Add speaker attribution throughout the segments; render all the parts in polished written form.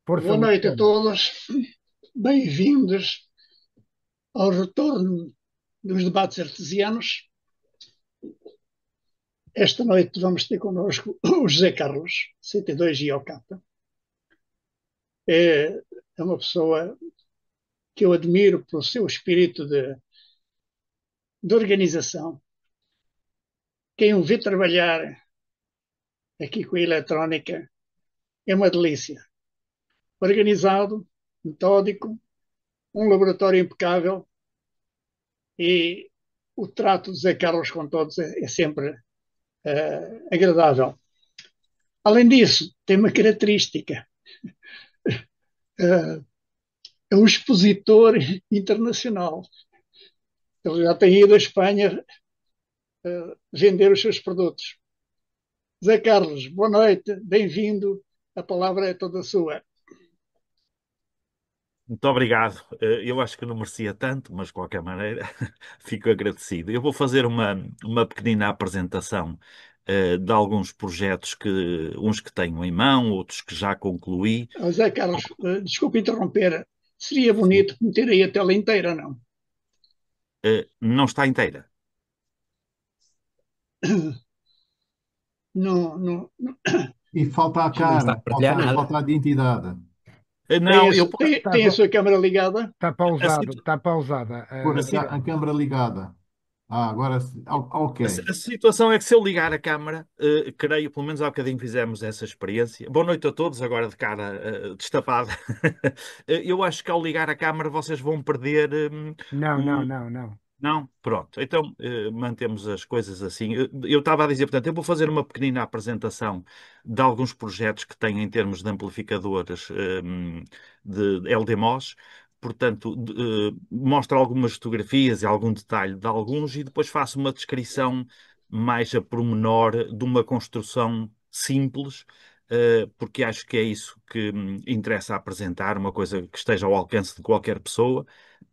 Speaker 1: Força,
Speaker 2: Boa noite a
Speaker 1: Luciano.
Speaker 2: todos, bem-vindos ao retorno dos debates artesianos. Esta noite vamos ter connosco o José Carlos, CT2 IOK. É uma pessoa que eu admiro pelo seu espírito de organização. Quem o vê trabalhar aqui com a eletrónica é uma delícia. Organizado, metódico, um laboratório impecável e o trato de José Carlos com todos é sempre agradável. Além disso, tem uma característica: é um expositor internacional. Ele já tem ido à Espanha vender os seus produtos. Zé Carlos, boa noite, bem-vindo. A palavra é toda sua.
Speaker 3: Muito obrigado. Eu acho que não merecia tanto, mas de qualquer maneira fico agradecido. Eu vou fazer uma pequenina apresentação de alguns projetos uns que tenho em mão, outros que já concluí.
Speaker 2: Zé Carlos, desculpe interromper. Seria
Speaker 3: Sim.
Speaker 2: bonito meter aí a tela inteira, não?
Speaker 3: Não está inteira.
Speaker 2: Não, não, não.
Speaker 4: E falta a
Speaker 5: Não está
Speaker 4: cara,
Speaker 5: a partilhar
Speaker 4: falta
Speaker 5: nada.
Speaker 4: a identidade.
Speaker 3: Não, eu posso.
Speaker 2: Tem a sua câmara ligada?
Speaker 1: Está
Speaker 3: A,
Speaker 1: pausado,
Speaker 3: situ-
Speaker 1: está pausada.
Speaker 4: Pôr
Speaker 3: a si-
Speaker 4: a câmara ligada. Ah, agora sim. Ok.
Speaker 3: a situação é que se eu ligar a câmara, creio, pelo menos há bocadinho fizemos essa experiência. Boa noite a todos, agora de cara destapada. Eu acho que ao ligar a câmara vocês vão perder
Speaker 1: Não, não,
Speaker 3: o.
Speaker 1: não, não.
Speaker 3: Não? Pronto. Então, mantemos as coisas assim. Eu estava a dizer, portanto, eu vou fazer uma pequenina apresentação de alguns projetos que tenho em termos de amplificadores de LDMOS. Portanto, mostro algumas fotografias e algum detalhe de alguns e depois faço uma descrição mais a pormenor de uma construção simples, porque acho que é isso que interessa apresentar, uma coisa que esteja ao alcance de qualquer pessoa.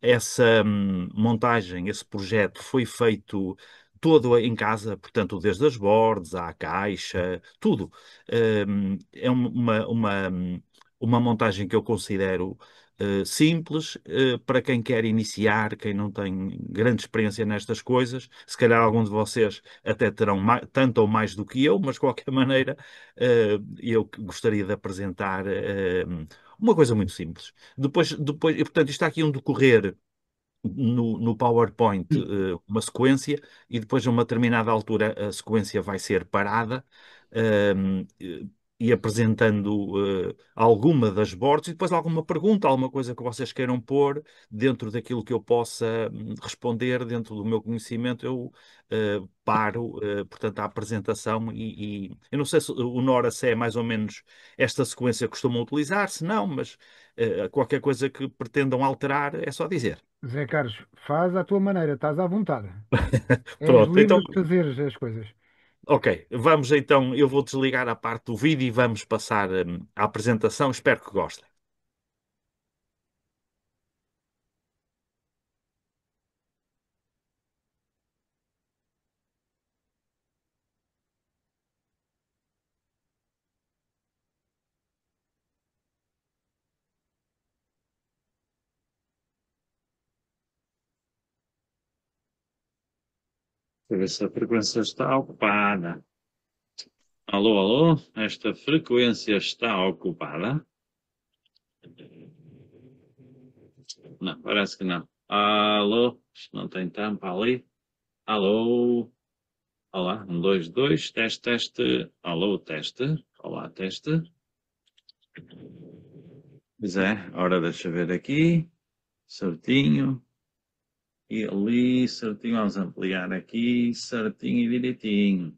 Speaker 3: Essa montagem, esse projeto foi feito todo em casa, portanto, desde as bordas à caixa, tudo. É uma montagem que eu considero simples, para quem quer iniciar, quem não tem grande experiência nestas coisas. Se calhar alguns de vocês até terão tanto ou mais do que eu, mas de qualquer maneira, eu gostaria de apresentar uma coisa muito simples. E, portanto, isto está aqui um decorrer no PowerPoint, uma sequência, e depois, a uma determinada altura, a sequência vai ser parada, e apresentando alguma das bordas, e depois alguma pergunta, alguma coisa que vocês queiram pôr dentro daquilo que eu possa responder, dentro do meu conhecimento, eu paro, portanto, a apresentação e eu não sei se o Nora se é mais ou menos esta sequência que costumam utilizar, se não, mas qualquer coisa que pretendam alterar é só dizer.
Speaker 1: Zé Carlos, faz à tua maneira, estás à vontade. És
Speaker 3: Pronto, então,
Speaker 1: livre de fazer as coisas.
Speaker 3: ok, vamos então, eu vou desligar a parte do vídeo e vamos passar à apresentação. Espero que gostem. Para ver se a frequência está ocupada. Alô, alô, esta frequência está ocupada? Não, parece que não. Alô, isto não tem tampa ali. Alô, olá, um, dois, dois, teste, teste. Alô, teste. Olá, teste. Pois é, ora deixa eu ver aqui. Certinho. E ali, certinho, vamos ampliar aqui, certinho e direitinho.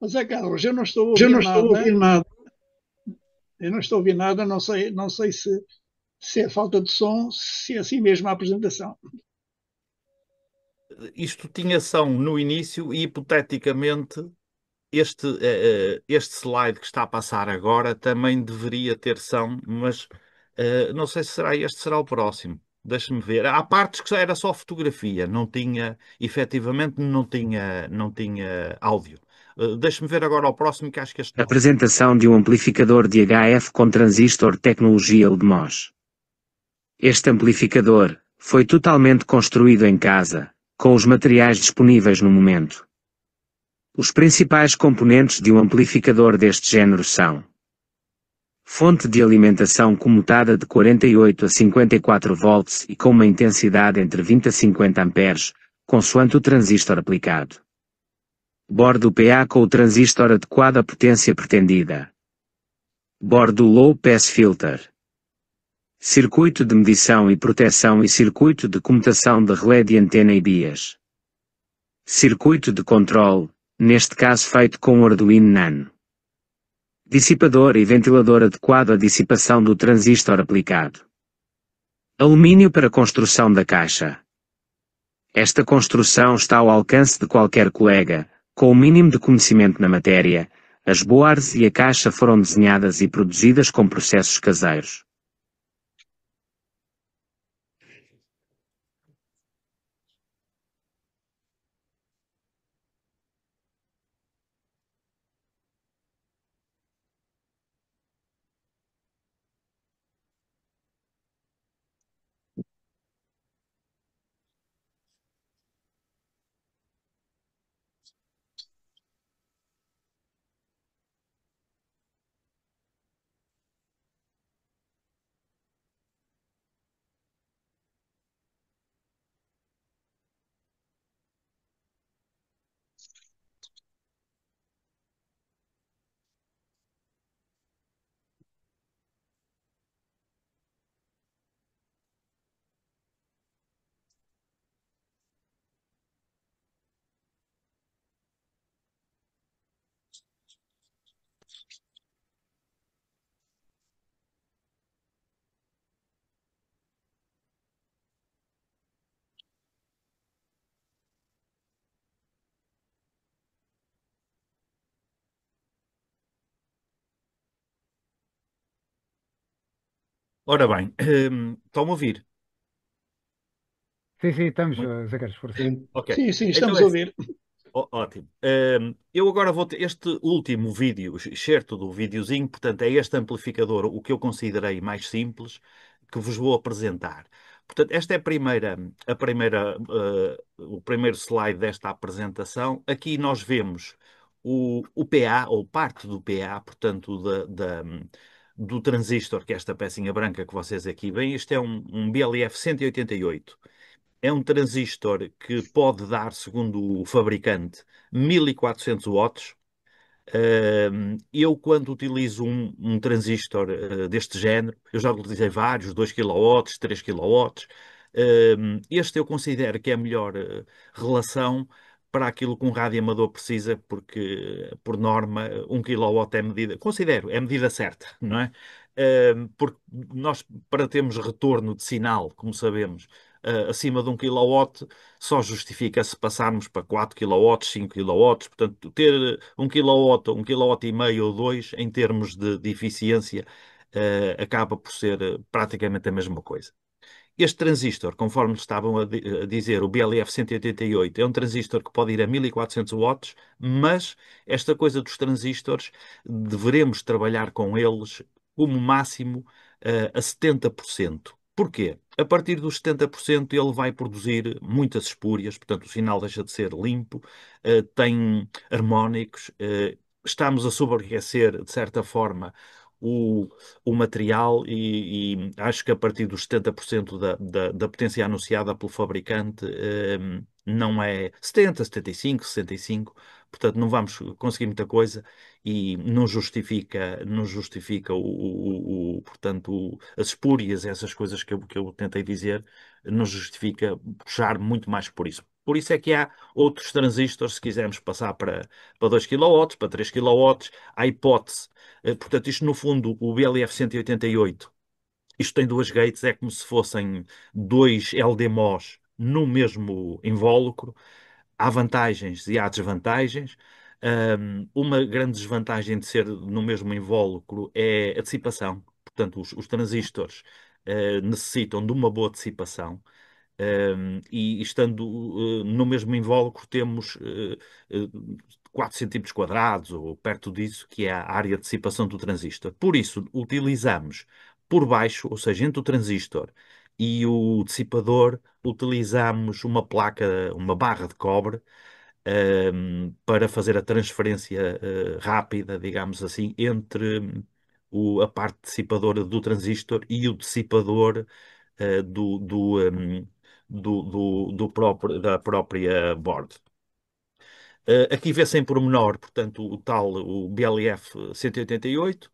Speaker 2: Mas é, Carlos, eu não estou a
Speaker 5: Eu
Speaker 2: ouvir
Speaker 5: não estou a
Speaker 2: nada.
Speaker 5: ouvir nada.
Speaker 2: Eu não estou a ouvir nada, não sei se é falta de som, se é assim mesmo a apresentação.
Speaker 3: Isto tinha som no início e, hipoteticamente, este slide que está a passar agora também deveria ter som, mas não sei se será este, será o próximo. Deixa-me ver. Há partes que era só fotografia, não tinha, efetivamente, não tinha áudio. Deixa-me ver agora o próximo, que acho que este não.
Speaker 6: Apresentação de um amplificador de HF com transistor tecnologia LDMOS. Este amplificador foi totalmente construído em casa, com os materiais disponíveis no momento. Os principais componentes de um amplificador deste género são: fonte de alimentação comutada de 48 a 54 volts e com uma intensidade entre 20 a 50 amperes, consoante o transistor aplicado. Bordo PA com o transistor adequado à potência pretendida. Bordo Low Pass Filter. Circuito de medição e proteção e circuito de comutação de relé de antena e bias. Circuito de controle, neste caso feito com o Arduino Nano. Dissipador e ventilador adequado à dissipação do transistor aplicado. Alumínio para construção da caixa. Esta construção está ao alcance de qualquer colega, com o mínimo de conhecimento na matéria. As boards e a caixa foram desenhadas e produzidas com processos caseiros.
Speaker 3: Ora bem, estão a ouvir?
Speaker 1: Sim, sim, estamos,
Speaker 3: Muito.
Speaker 1: Zé Carlos, força.
Speaker 5: Sim.
Speaker 3: Ok.
Speaker 2: Sim, sim,
Speaker 3: Então
Speaker 2: estamos
Speaker 3: é
Speaker 2: a
Speaker 3: assim.
Speaker 2: ouvir.
Speaker 3: Ótimo. Eu agora vou ter este último vídeo, excerto do videozinho, portanto, é este amplificador, o que eu considerei mais simples, que vos vou apresentar. Portanto, esta é o primeiro slide desta apresentação. Aqui nós vemos o PA, ou parte do PA, portanto, do transistor, que é esta pecinha branca que vocês aqui veem. Este é um BLF 188. É um transistor que pode dar, segundo o fabricante, 1400 watts. Eu, quando utilizo um transistor deste género, eu já utilizei vários, 2 kW, 3 kW. Este eu considero que é a melhor relação para aquilo que um rádio amador precisa, porque, por norma, 1 kW é medida, considero, é a medida certa, não é? Porque nós, para termos retorno de sinal, como sabemos, acima de 1 kW, só justifica se passarmos para 4 kW, 5 kW. Portanto, ter 1 kW, 1 kW e meio ou 2 em termos de eficiência, acaba por ser praticamente a mesma coisa. Este transistor, conforme estavam a dizer, o BLF 188, é um transistor que pode ir a 1400 watts, mas esta coisa dos transistores, deveremos trabalhar com eles como máximo a 70%. Porquê? A partir dos 70% ele vai produzir muitas espúrias, portanto o sinal deixa de ser limpo, tem harmónicos, estamos a sobreaquecer, de certa forma, o, o material e acho que a partir dos 70% da potência anunciada pelo fabricante, não é 70, 75, 65, portanto não vamos conseguir muita coisa e não justifica portanto, as espúrias, essas coisas que eu tentei dizer, não justifica puxar muito mais por isso. Por isso é que há outros transistores, se quisermos passar para 2 kW, para 3 kW, há hipótese. Portanto, isto no fundo, o BLF 188, isto tem duas gates, é como se fossem dois LDMOS no mesmo invólucro. Há vantagens e há desvantagens. Uma grande desvantagem de ser no mesmo invólucro é a dissipação. Portanto, os transistores necessitam de uma boa dissipação. E estando no mesmo invólucro temos 4 centímetros quadrados ou perto disso, que é a área de dissipação do transistor. Por isso, utilizamos por baixo, ou seja, entre o transistor e o dissipador, utilizamos uma placa, uma barra de cobre, para fazer a transferência rápida, digamos assim, entre a parte dissipadora do transistor e o dissipador eh, do, do, um, da própria board. Aqui vê-se em pormenor, portanto, o BLF 188.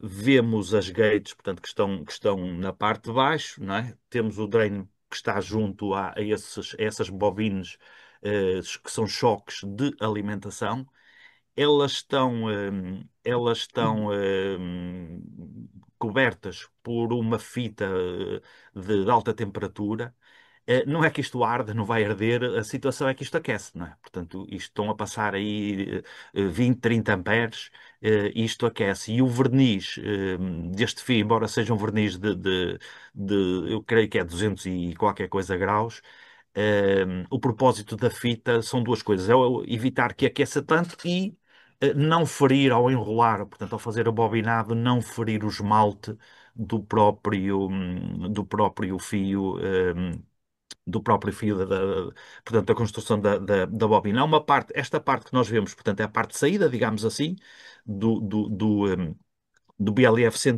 Speaker 3: Vemos as gates, portanto, que estão na parte de baixo, não é? Temos o drain que está junto a essas bobines, que são choques de alimentação. Elas estão cobertas por uma fita de alta temperatura. Não é que isto arde, não vai arder, a situação é que isto aquece, não é? Portanto, isto estão a passar aí 20, 30 amperes, isto aquece. E o verniz deste fio, embora seja um verniz eu creio que é 200 e qualquer coisa graus, o propósito da fita são duas coisas: é evitar que aqueça tanto e não ferir ao enrolar, portanto, ao fazer o bobinado, não ferir o esmalte do próprio fio. Do próprio fio, portanto, da construção da bobina. Há uma parte, esta parte que nós vemos, portanto, é a parte de saída, digamos assim, do, do, do, um, do BLF 100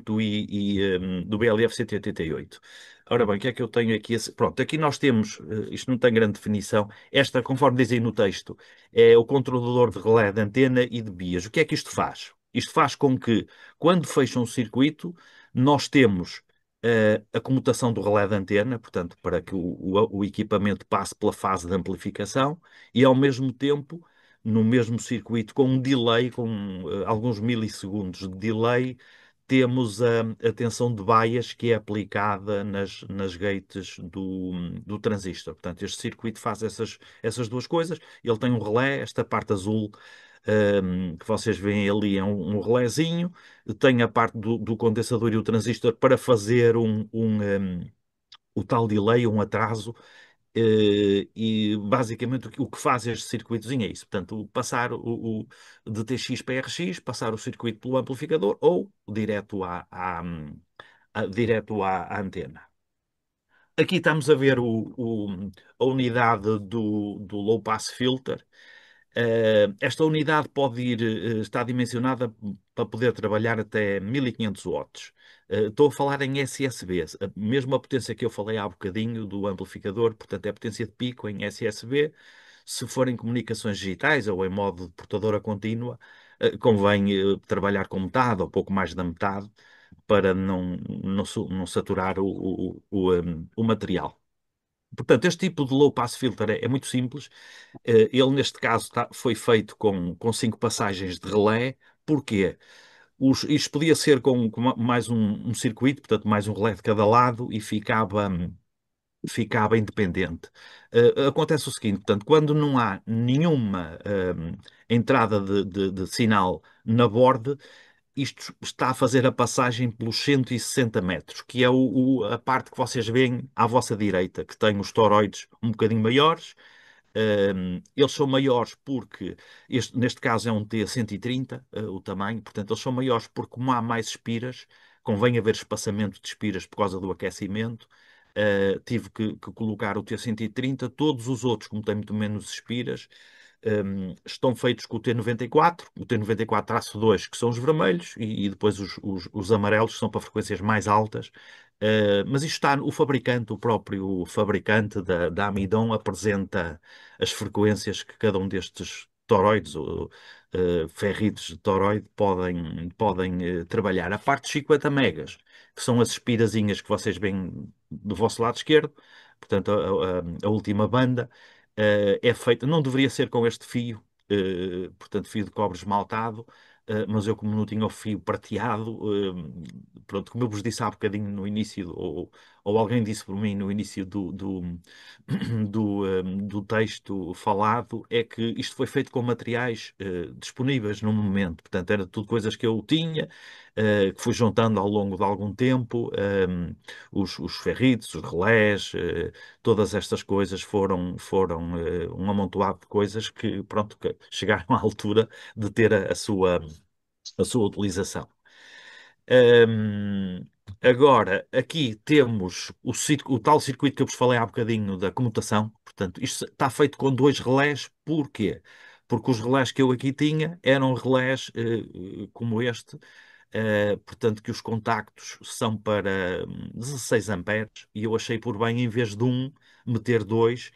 Speaker 3: do BLF 188. Ora bem, o que é que eu tenho aqui? Pronto, aqui nós temos, isto não tem grande definição, esta, conforme dizem no texto, é o controlador de relé de antena e de bias. O que é que isto faz? Isto faz com que, quando fecha um circuito, nós temos a comutação do relé de antena, portanto, para que o equipamento passe pela fase de amplificação e, ao mesmo tempo, no mesmo circuito, com um delay, com alguns milissegundos de delay, temos a tensão de baias que é aplicada nas gates do transistor. Portanto, este circuito faz essas duas coisas. Ele tem um relé, esta parte azul que vocês veem ali é um relézinho, tem a parte do condensador e o transistor para fazer o tal delay, um atraso, e basicamente o que faz este circuitozinho é isso. Portanto, passar de TX para RX, passar o circuito pelo amplificador ou direto à antena. Aqui estamos a ver a unidade do low pass filter. Esta unidade está dimensionada para poder trabalhar até 1500 watts. Estou a falar em SSB, a mesma potência que eu falei há bocadinho do amplificador, portanto é a potência de pico em SSB. Se forem comunicações digitais ou em modo de portadora contínua, convém trabalhar com metade ou pouco mais da metade para não saturar o material. Portanto, este tipo de low pass filter é muito simples. Ele, neste caso, foi feito com 5 passagens de relé. Porquê? Isto podia ser com mais um circuito, portanto, mais um relé de cada lado e ficava independente. Acontece o seguinte, portanto, quando não há nenhuma entrada de sinal na borda, isto está a fazer a passagem pelos 160 metros, que é a parte que vocês veem à vossa direita, que tem os toroides um bocadinho maiores. Eles são maiores porque, neste caso é um T130, o tamanho, portanto eles são maiores porque como há mais espiras, convém haver espaçamento de espiras por causa do aquecimento. Tive que colocar o T130, todos os outros, como têm muito menos espiras, estão feitos com o T94, o T94-2, que são os vermelhos, e depois os amarelos, que são para frequências mais altas. Mas isto está, o próprio fabricante da Amidon apresenta as frequências que cada um destes toroides, ou ferritos de toroide, podem trabalhar. A parte de 50 megas, que são as espirazinhas que vocês veem do vosso lado esquerdo, portanto, a última banda, É feito, não deveria ser com este fio, portanto, fio de cobre esmaltado, mas eu, como não tinha o fio prateado, pronto, como eu vos disse há bocadinho no início, ou alguém disse por mim no início do texto falado, é que isto foi feito com materiais disponíveis no momento, portanto, era tudo coisas que eu tinha, que fui juntando ao longo de algum tempo, os ferritos, os relés, todas estas coisas foram um amontoado de coisas que, pronto, que chegaram à altura de ter a sua utilização. Agora, aqui temos o tal circuito que eu vos falei há bocadinho da comutação. Portanto, isto está feito com dois relés. Porquê? Porque os relés que eu aqui tinha eram relés como este, portanto, que os contactos são para 16 amperes e eu achei por bem, em vez de um, meter dois.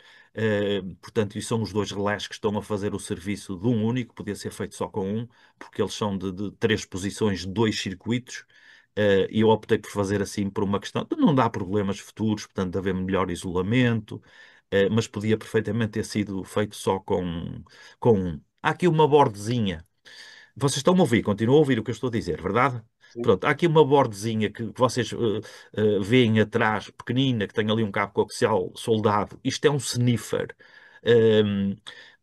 Speaker 3: Portanto, e são os dois relés que estão a fazer o serviço de um único, podia ser feito só com um, porque eles são de três posições, dois circuitos. E eu optei por fazer assim por uma questão de não dar problemas futuros, portanto, de haver melhor isolamento, mas podia perfeitamente ter sido feito só com um. Há aqui uma bordezinha. Vocês estão a ouvir, continuam a ouvir o que eu estou a dizer, verdade?
Speaker 2: Sim.
Speaker 3: Pronto, há aqui uma bordezinha que vocês veem atrás, pequenina, que tem ali um cabo coaxial soldado. Isto é um sniffer. Ehm,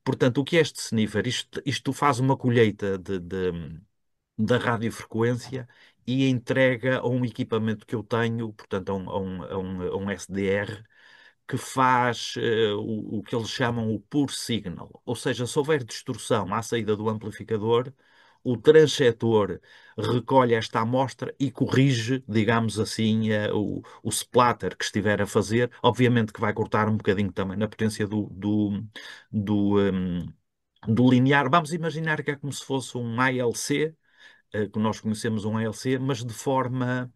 Speaker 3: Portanto, o que é este sniffer? Isto faz uma colheita da radiofrequência e entrega a um equipamento que eu tenho, portanto, a um SDR, que faz o que eles chamam o pure signal. Ou seja, se houver distorção à saída do amplificador, o transcetor recolhe esta amostra e corrige, digamos assim, o splatter que estiver a fazer. Obviamente que vai cortar um bocadinho também na potência do, um, do linear. Vamos imaginar que é como se fosse um ALC, que nós conhecemos um ALC, mas de forma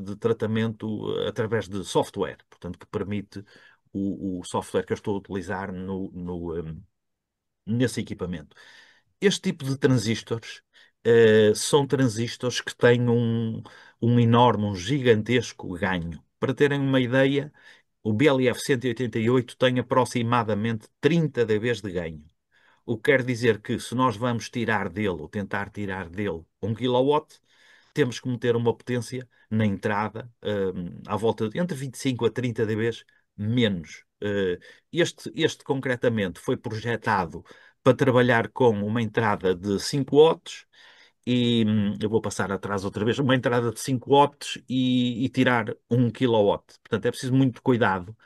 Speaker 3: de tratamento através de software, portanto, que permite o software que eu estou a utilizar nesse equipamento. Este tipo de transistores são transistores que têm um enorme, um gigantesco ganho. Para terem uma ideia, o BLF 188 tem aproximadamente 30 dBs de ganho. O que quer dizer que se nós vamos tirar dele, ou tentar tirar dele 1 kW, temos que meter uma potência na entrada, à volta de entre 25 a 30 dBs menos. Este concretamente foi projetado para trabalhar com uma entrada de 5 watts e eu vou passar atrás outra vez, uma entrada de 5 watts e tirar 1 kW. Portanto, é preciso muito cuidado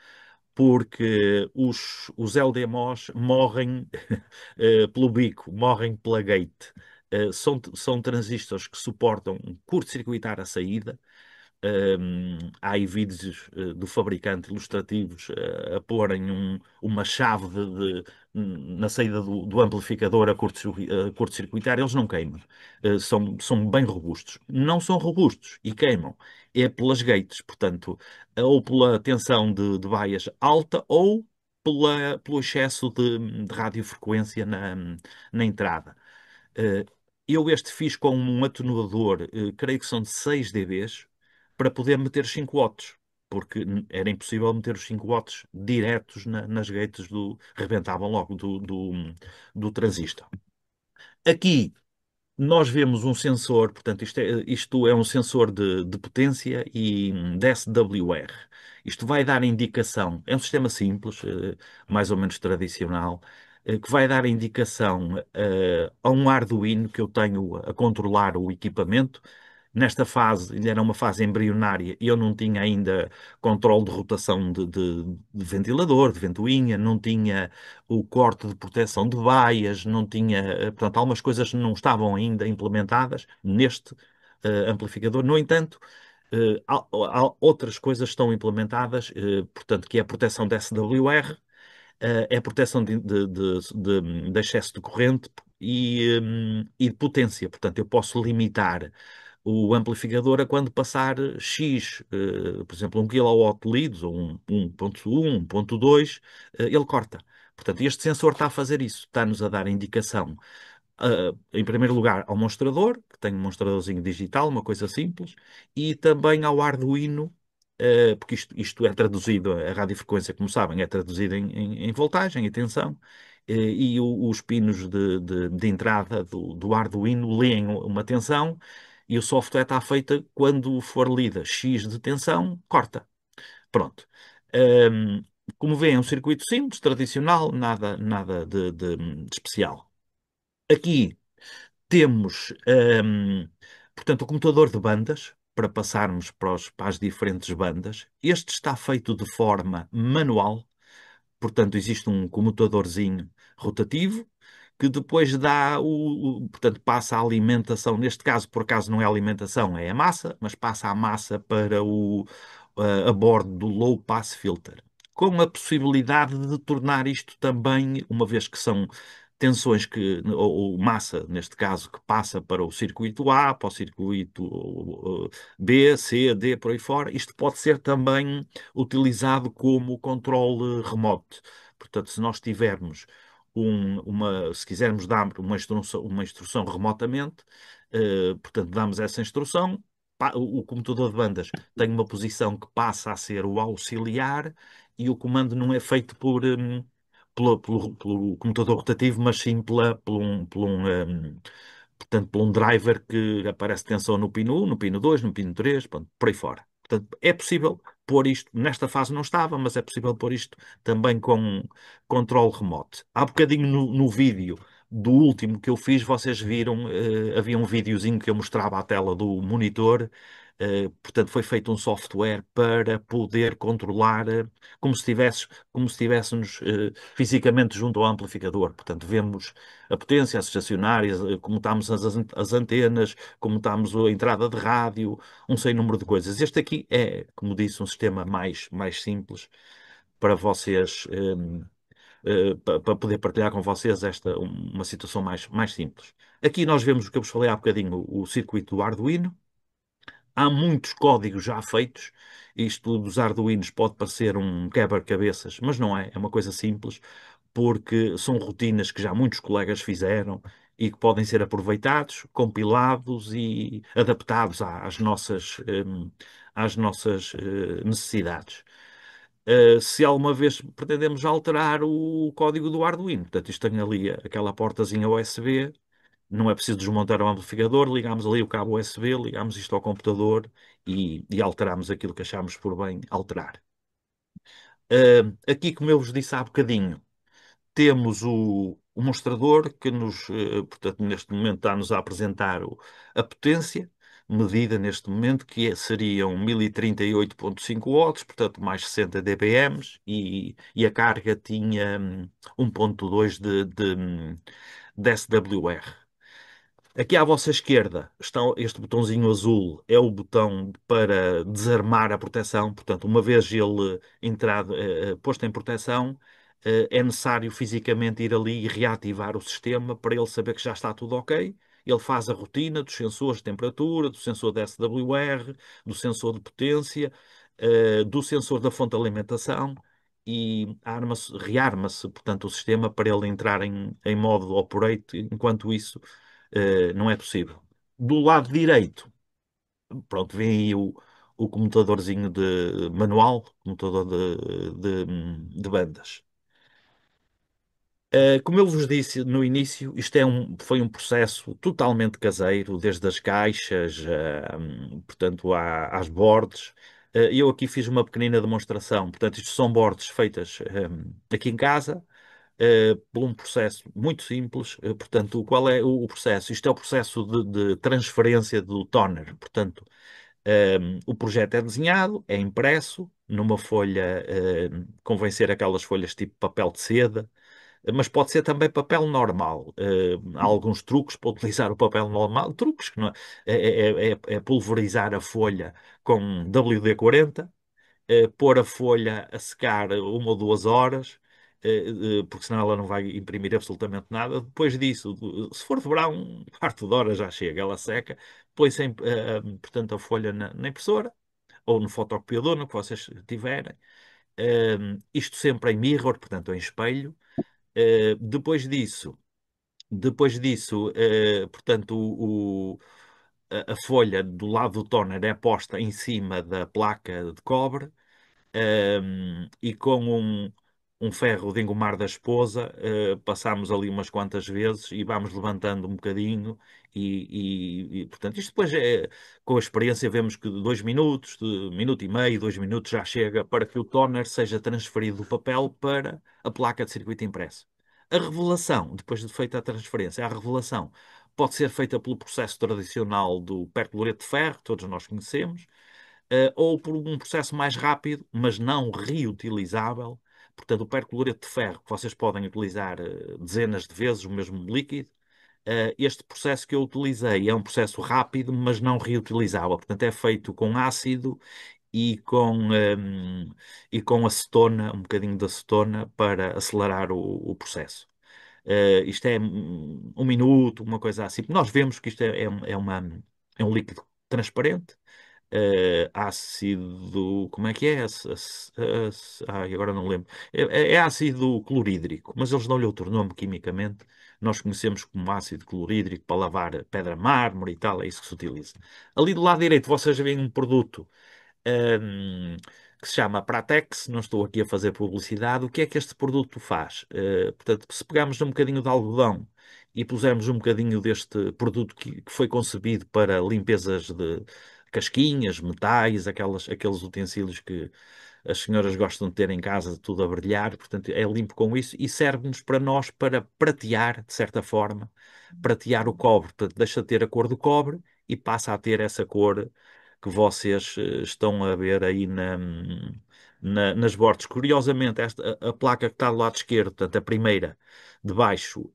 Speaker 3: porque os LDMOs morrem pelo bico, morrem pela gate. São transistores que suportam curto-circuitar a saída. Há aí vídeos do fabricante ilustrativos a porem uma chave na saída do amplificador a curto-circuitar, eles não queimam. São bem robustos. Não são robustos e queimam. É pelas gates, portanto, ou pela tensão de baias alta ou pelo excesso de radiofrequência na entrada. Eh, eu este fiz com um atenuador, creio que são de 6 dBs, para poder meter 5 watts, porque era impossível meter os 5 watts diretos nas gates rebentavam logo do transistor. Aqui nós vemos um sensor, portanto, isto é um sensor de potência e de SWR. Isto vai dar indicação, é um sistema simples, mais ou menos tradicional, que vai dar indicação a um Arduino que eu tenho a controlar o equipamento. Nesta fase, ainda era uma fase embrionária, e eu não tinha ainda controle de rotação de ventilador, de ventoinha, não tinha o corte de proteção de baias, não tinha, portanto, algumas coisas não estavam ainda implementadas neste amplificador. No entanto, outras coisas estão implementadas, portanto, que é a proteção de SWR, é a proteção de excesso de corrente e de potência. Portanto, eu posso limitar o amplificador a quando passar X, por exemplo, 1 kW leads, ou 1.1, 1.2, ele corta. Portanto, este sensor está a fazer isso, está-nos a dar indicação, em primeiro lugar, ao mostrador, que tem um mostradorzinho digital, uma coisa simples, e também ao Arduino, porque isto é traduzido, a radiofrequência, como sabem, é traduzida em voltagem e tensão, e os pinos de entrada do Arduino leem uma tensão, e o software está feito quando for lida X de tensão, corta. Pronto. Ahm, Como vêem, é um circuito simples, tradicional, nada de especial. Aqui temos, portanto, o computador de bandas, para passarmos para as diferentes bandas. Este está feito de forma manual, portanto, existe um comutadorzinho rotativo que depois dá portanto, passa a alimentação. Neste caso, por acaso, não é alimentação, é a massa, mas passa a massa para a bordo do low pass filter. Com a possibilidade de tornar isto também, uma vez que são tensões ou massa, neste caso, que passa para o circuito A, para o circuito B, C, D, por aí fora, isto pode ser também utilizado como controle remoto. Portanto, se nós tivermos se quisermos dar uma instrução remotamente, portanto, damos essa instrução. O computador de bandas tem uma posição que passa a ser o auxiliar e o comando não é feito pelo computador rotativo, mas sim portanto, por um driver que aparece tensão no pino 1, no pino 2, no pino 3, pronto, por aí fora. Portanto, é possível pôr isto, nesta fase não estava, mas é possível pôr isto também com controle remoto. Há bocadinho no vídeo do último que eu fiz, vocês viram, havia um videozinho que eu mostrava à tela do monitor. Portanto, foi feito um software para poder controlar, como se estivéssemos fisicamente junto ao amplificador. Portanto, vemos a potência, as estacionárias, como estamos as antenas, como estamos a entrada de rádio, um sem número de coisas. Este aqui é, como disse, um sistema mais simples para vocês, para poder partilhar com vocês uma situação mais simples. Aqui nós vemos o que eu vos falei há bocadinho, o circuito do Arduino. Há muitos códigos já feitos. Isto dos Arduinos pode parecer um quebra-cabeças, mas não é. É uma coisa simples, porque são rotinas que já muitos colegas fizeram e que podem ser aproveitados, compilados e adaptados às nossas necessidades. Se alguma vez pretendemos alterar o código do Arduino, portanto, isto tem ali aquela portazinha USB, não é preciso desmontar o amplificador, ligamos ali o cabo USB, ligamos isto ao computador e alteramos aquilo que achamos por bem alterar. Aqui, como eu vos disse há bocadinho, temos o mostrador que portanto, neste momento está-nos a apresentar a potência medida neste momento, seriam 1038,5 watts, portanto mais 60 dBm, e a carga tinha 1,2 de SWR. Aqui à vossa esquerda está este botãozinho azul, é o botão para desarmar a proteção. Portanto, uma vez ele posto em proteção, é necessário fisicamente ir ali e reativar o sistema para ele saber que já está tudo ok. Ele faz a rotina dos sensores de temperatura, do sensor de SWR, do sensor de potência, do sensor da fonte de alimentação e rearma-se, portanto, o sistema para ele entrar em modo operate. Enquanto isso, não é possível. Do lado direito, pronto, vem aí o computadorzinho de manual, computador de bandas. Como eu vos disse no início, isto foi um processo totalmente caseiro, desde as caixas, portanto, às boards. Eu aqui fiz uma pequenina demonstração. Portanto, isto são boards feitas aqui em casa, por um processo muito simples. Portanto, qual é o processo? Isto é o processo de transferência do toner. Portanto, o projeto é desenhado, é impresso numa folha, convém ser aquelas folhas tipo papel de seda, mas pode ser também papel normal. Há alguns truques para utilizar o papel normal. Truques que não é pulverizar a folha com WD-40, pôr a folha a secar 1 ou 2 horas, porque senão ela não vai imprimir absolutamente nada. Depois disso, se for de verão, um quarto de hora já chega, ela seca. Põe-se, portanto, a folha na impressora ou no fotocopiador, no que vocês tiverem. Isto sempre em mirror, portanto, em espelho. Uh, depois disso, portanto, a folha do lado do toner é posta em cima da placa de cobre, e com um ferro de engomar da esposa, passamos ali umas quantas vezes e vamos levantando um bocadinho portanto, isto depois com a experiência vemos que de 2 minutos, de 1 minuto e meio, 2 minutos já chega para que o toner seja transferido do papel para a placa de circuito impresso. A revelação, depois de feita a transferência, a revelação pode ser feita pelo processo tradicional do percloreto de ferro, que todos nós conhecemos, ou por um processo mais rápido, mas não reutilizável. Portanto, o percloreto de ferro, que vocês podem utilizar dezenas de vezes o mesmo líquido, este processo que eu utilizei é um processo rápido, mas não reutilizável. Portanto, é feito com ácido e com acetona, um bocadinho de acetona, para acelerar o processo. Isto é 1 minuto, uma coisa assim. Nós vemos que isto é um líquido transparente, ácido, como é que é? Ai, agora não lembro. É ácido clorídrico, mas eles dão-lhe outro nome quimicamente. Nós conhecemos como ácido clorídrico para lavar pedra, mármore e tal, é isso que se utiliza. Ali do lado direito vocês veem um produto hum, que se chama Pratex. Não estou aqui a fazer publicidade. O que é que este produto faz? Portanto, se pegarmos um bocadinho de algodão e pusermos um bocadinho deste produto que foi concebido para limpezas de casquinhas, metais, aqueles utensílios que as senhoras gostam de ter em casa, tudo a brilhar, portanto, é limpo com isso e serve-nos para nós para pratear, de certa forma, pratear o cobre. Portanto, deixa de ter a cor do cobre e passa a ter essa cor que vocês estão a ver aí nas bordas. Curiosamente, a placa que está do lado esquerdo, portanto, a primeira de baixo,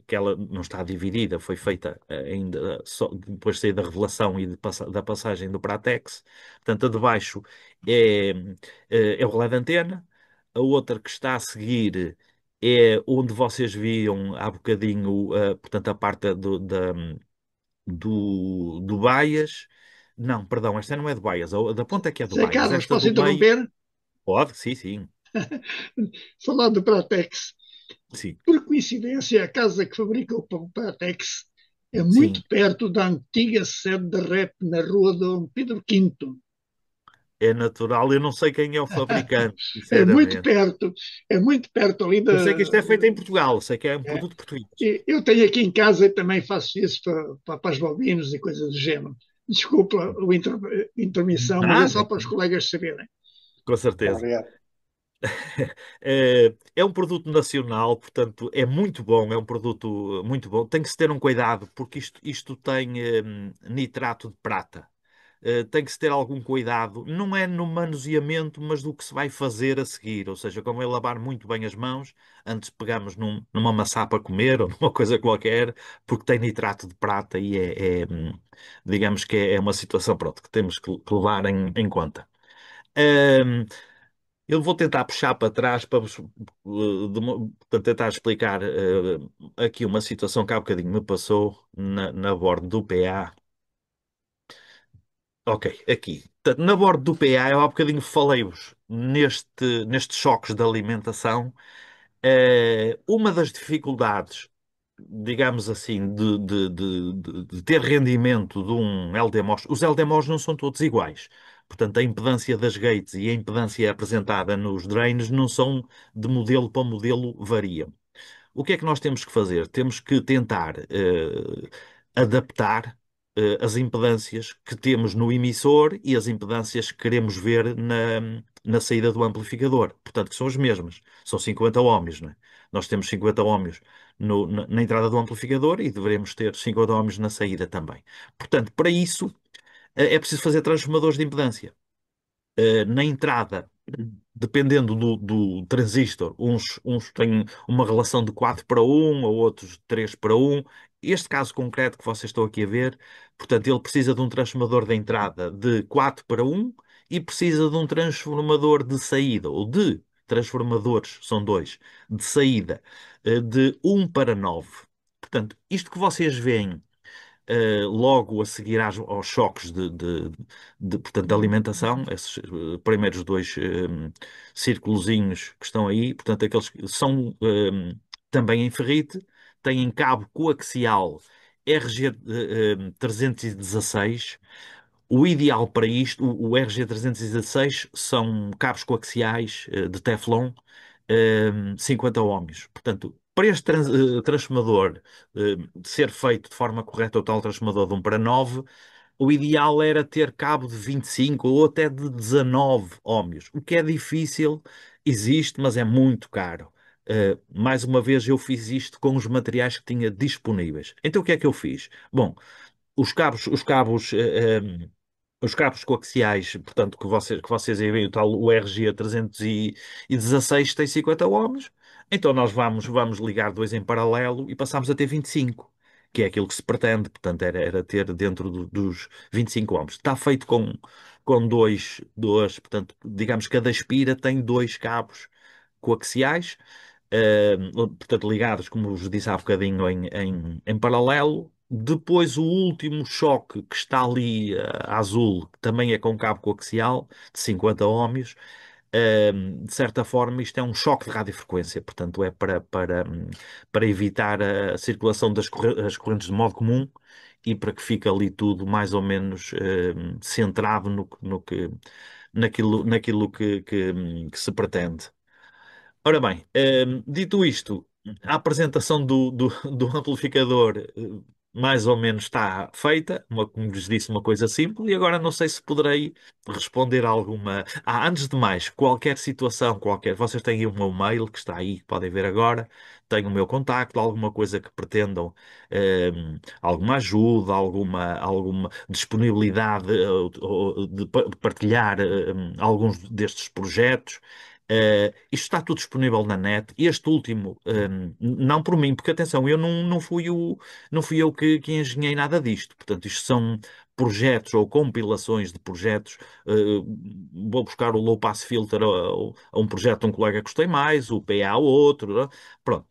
Speaker 3: que ela não está dividida, foi feita ainda depois de sair da revelação e da passagem do Pratex. Portanto, a de baixo é, é o relé de antena. A outra que está a seguir é onde vocês viam há bocadinho, portanto, a parte do Baias. Não, perdão, esta não é do Baias. A da ponta é que é do
Speaker 2: Sei,
Speaker 3: Baias.
Speaker 2: Carlos,
Speaker 3: Esta
Speaker 2: posso
Speaker 3: do meio,
Speaker 2: interromper?
Speaker 3: pode, sim, sim.
Speaker 2: Falando do Pratex,
Speaker 3: Sim,
Speaker 2: por coincidência, a casa que fabrica o Pratex é muito
Speaker 3: sim.
Speaker 2: perto da antiga sede da REP na rua Dom Pedro V.
Speaker 3: É natural. Eu não sei quem é o fabricante,
Speaker 2: É muito
Speaker 3: sinceramente.
Speaker 2: perto, é muito perto ali
Speaker 3: Eu sei que
Speaker 2: da.
Speaker 3: isto é feito em Portugal, sei que é um
Speaker 2: É.
Speaker 3: produto português.
Speaker 2: Eu tenho aqui em casa e também faço isso para os bovinos e coisas do género. Desculpa a intermissão, mas é só
Speaker 3: Nada,
Speaker 2: para os colegas saberem.
Speaker 3: com certeza. É um produto nacional, portanto, é muito bom, é um produto muito bom. Tem que se ter um cuidado, porque isto tem nitrato de prata. Tem que se ter algum cuidado, não é no manuseamento, mas do que se vai fazer a seguir. Ou seja, como é lavar muito bem as mãos antes de pegarmos numa maçã para comer ou numa coisa qualquer, porque tem nitrato de prata e digamos que é uma situação, pronto, que temos que levar em conta. Hum, eu vou tentar puxar para trás para vos portanto, tentar explicar aqui uma situação que há bocadinho me passou na bordo do PA. Ok, aqui. Portanto, na bordo do PA, eu há bocadinho falei-vos nestes choques de alimentação. Uma das dificuldades, digamos assim, de ter rendimento de um LDMOS, os LDMOS não são todos iguais. Portanto, a impedância das gates e a impedância apresentada nos drains não são de modelo para modelo, variam. O que é que nós temos que fazer? Temos que tentar adaptar as impedâncias que temos no emissor e as impedâncias que queremos ver na saída do amplificador. Portanto, que são as mesmas. São 50 ohms, não é? Nós temos 50 ohms na entrada do amplificador e deveremos ter 50 ohms na saída também. Portanto, para isso, é preciso fazer transformadores de impedância. Na entrada, dependendo do transistor, uns têm uma relação de 4 para 1, ou outros de 3 para 1. Este caso concreto que vocês estão aqui a ver, portanto, ele precisa de um transformador de entrada de 4 para 1 e precisa de um transformador de saída, ou de transformadores, são dois, de saída, de 1 para 9. Portanto, isto que vocês veem logo a seguir aos choques portanto, de alimentação, esses primeiros dois círculozinhos que estão aí, portanto, aqueles que são também em ferrite, têm cabo coaxial RG 316. O ideal para isto, o RG 316 são cabos coaxiais de Teflon, 50 ohms. Portanto, para este transformador ser feito de forma correta, o tal transformador de 1 para 9, o ideal era ter cabo de 25 ou até de 19 ohms. O que é difícil, existe, mas é muito caro. Mais uma vez, eu fiz isto com os materiais que tinha disponíveis. Então, o que é que eu fiz? Bom, os cabos coaxiais, portanto, que vocês aí veem, o tal o RG 316 tem 50 ohms, então nós vamos ligar dois em paralelo e passamos a ter 25, que é aquilo que se pretende, portanto, era ter dentro dos 25 ohms. Está feito com portanto, digamos que cada espira tem dois cabos coaxiais, portanto, ligados, como vos disse há bocadinho, em paralelo. Depois, o último choque que está ali, azul, que também é com cabo coaxial, de 50 ohms. De certa forma, isto é um choque de radiofrequência, portanto, é para evitar a circulação as correntes de modo comum e para que fique ali tudo mais ou menos centrado naquilo que se pretende. Ora bem, dito isto, a apresentação do amplificador mais ou menos está feita, como lhes disse, uma coisa simples, e agora não sei se poderei responder a alguma. Antes de mais, qualquer situação, vocês têm aí o meu mail que está aí, que podem ver agora, têm o meu contacto, alguma coisa que pretendam, alguma ajuda, alguma disponibilidade de partilhar alguns destes projetos. Isto está tudo disponível na net. Este último, não por mim, porque atenção, eu não fui eu que engenhei nada disto. Portanto, isto são projetos ou compilações de projetos. Vou buscar o Low Pass Filter a um projeto de um colega que gostei mais, o PA a outro. Pronto.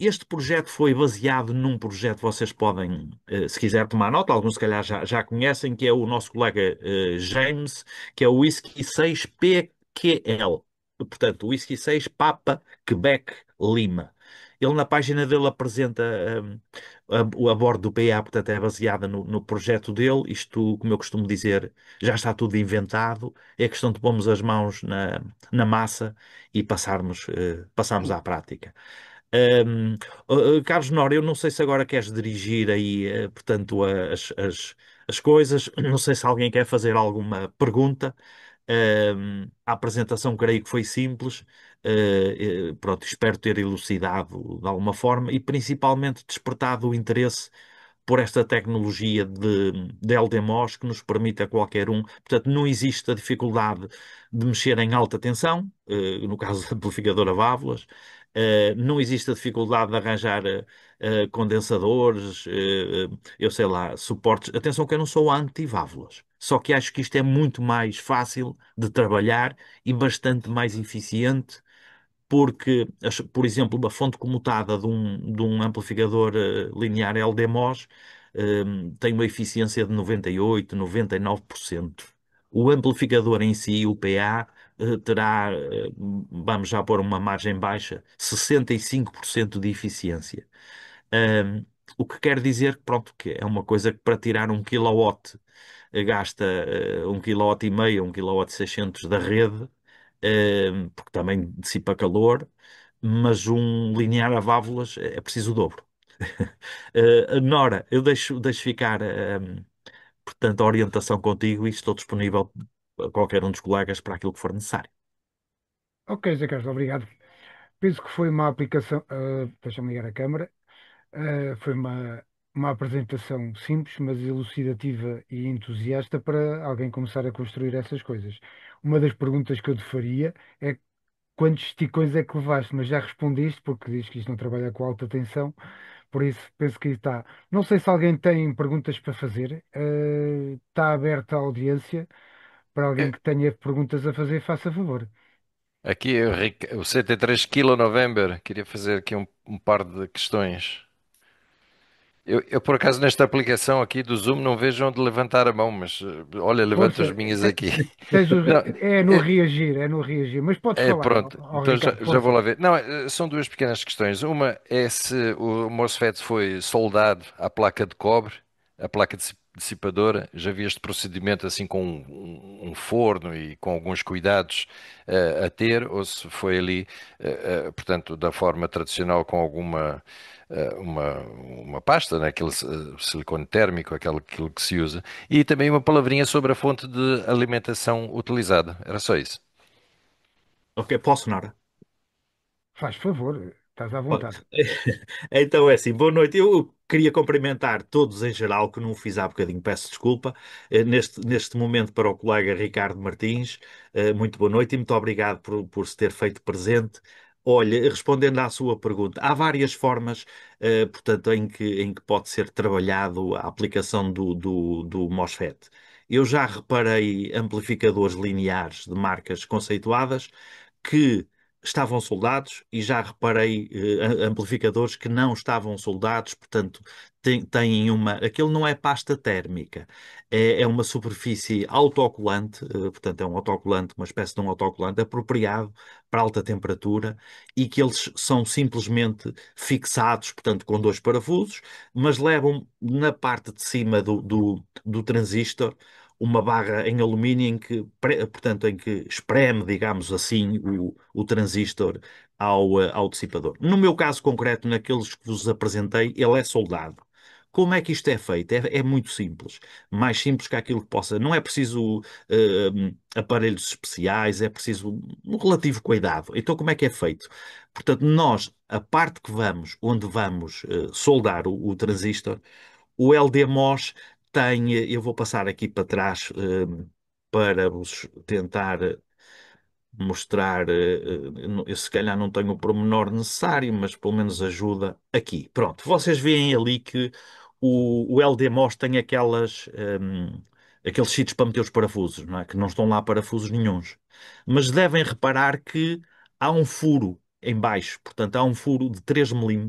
Speaker 3: Este projeto foi baseado num projeto, vocês podem, se quiser tomar nota, alguns se calhar já conhecem, que é o nosso colega James, que é o Whisky 6PQL. Portanto, Whisky 6 Papa Quebec Lima. Ele na página dele apresenta a bordo do PA, portanto é baseada no projeto dele. Isto, como eu costumo dizer, já está tudo inventado. É questão de pormos as mãos na massa e passarmos à prática. Um, Carlos Nora, eu não sei se agora queres dirigir aí, portanto, as coisas. Não sei se alguém quer fazer alguma pergunta. A apresentação, creio que foi simples. Pronto, espero ter elucidado de alguma forma e principalmente despertado o interesse por esta tecnologia de LDMOS que nos permite a qualquer um. Portanto, não existe a dificuldade de mexer em alta tensão, no caso da amplificadora válvulas. Não existe a dificuldade de arranjar condensadores, eu sei lá, suportes. Atenção que eu não sou anti-válvulas. Só que acho que isto é muito mais fácil de trabalhar e bastante mais eficiente porque, por exemplo, uma fonte comutada de um amplificador linear LDMOS tem uma eficiência de 98, 99%. O amplificador em si, o PA, terá, vamos já pôr uma margem baixa, 65% de eficiência. Um, o que quer dizer que, pronto, que é uma coisa que para tirar 1 kW gasta 1,5 kW, 1,6 kW da rede, porque também dissipa calor, mas um linear a válvulas é preciso o dobro. Nora, eu deixo ficar, portanto, a orientação contigo e estou disponível a qualquer um dos colegas para aquilo que for necessário.
Speaker 1: Ok, Zé Carlos, obrigado. Penso que foi uma aplicação. Deixa-me ligar a câmara. Foi uma apresentação simples, mas elucidativa e entusiasta para alguém começar a construir essas coisas. Uma das perguntas que eu te faria é quantos esticões é que levaste, mas já respondiste, porque diz que isto não trabalha com alta tensão, por isso penso que está. Não sei se alguém tem perguntas para fazer. Está aberta a audiência para alguém
Speaker 5: É,
Speaker 1: que tenha perguntas a fazer, faça favor.
Speaker 5: aqui é o CT3 Kilo November. Queria fazer aqui um par de questões. Eu, por acaso, nesta aplicação aqui do Zoom não vejo onde levantar a mão, mas olha, levanto
Speaker 1: Força,
Speaker 5: as minhas aqui.
Speaker 1: é,
Speaker 5: Não,
Speaker 1: é no reagir, é no reagir. Mas podes
Speaker 5: é,
Speaker 1: falar, ó,
Speaker 5: pronto,
Speaker 1: ó,
Speaker 5: então já,
Speaker 1: Ricardo,
Speaker 5: já vou
Speaker 1: força.
Speaker 5: lá ver. Não, são duas pequenas questões. Uma é se o MOSFET foi soldado à placa de cobre, à placa dissipadora. Já vi este procedimento assim com um forno e com alguns cuidados a ter, ou se foi ali, portanto, da forma tradicional com alguma uma pasta, né, aquele silicone térmico, aquilo que se usa. E também uma palavrinha sobre a fonte de alimentação utilizada. Era só isso.
Speaker 3: Ok, posso, Nora?
Speaker 1: Faz favor, estás à
Speaker 3: Pode.
Speaker 1: vontade.
Speaker 3: Então é assim, boa noite. Eu queria cumprimentar todos em geral, que não o fiz há bocadinho, peço desculpa. Neste momento, para o colega Ricardo Martins, muito boa noite e muito obrigado por se ter feito presente. Olha, respondendo à sua pergunta, há várias formas, portanto, em que pode ser trabalhado a aplicação do MOSFET. Eu já reparei amplificadores lineares de marcas conceituadas que estavam soldados e já reparei amplificadores que não estavam soldados, portanto, têm uma. Aquilo não é pasta térmica, é uma superfície autocolante, portanto, é um autocolante, uma espécie de um autocolante apropriado para alta temperatura e que eles são simplesmente fixados, portanto, com dois parafusos, mas levam na parte de cima do transistor uma barra em alumínio em que, portanto, em que espreme, digamos assim, o transistor ao dissipador. No meu caso concreto, naqueles que vos apresentei, ele é soldado. Como é que isto é feito? É muito simples. Mais simples que aquilo que possa. Não é preciso aparelhos especiais, é preciso um relativo cuidado. Então, como é que é feito? Portanto, nós, a parte que vamos, onde vamos soldar o transistor, o LDMOS tem, eu vou passar aqui para trás, para vos tentar mostrar, eu se calhar não tenho o pormenor necessário, mas pelo menos ajuda aqui. Pronto, vocês veem ali que o LDMOS tem aqueles sítios para meter os parafusos, não é? Que não estão lá parafusos nenhuns. Mas devem reparar que há um furo em baixo, portanto há um furo de 3 mm.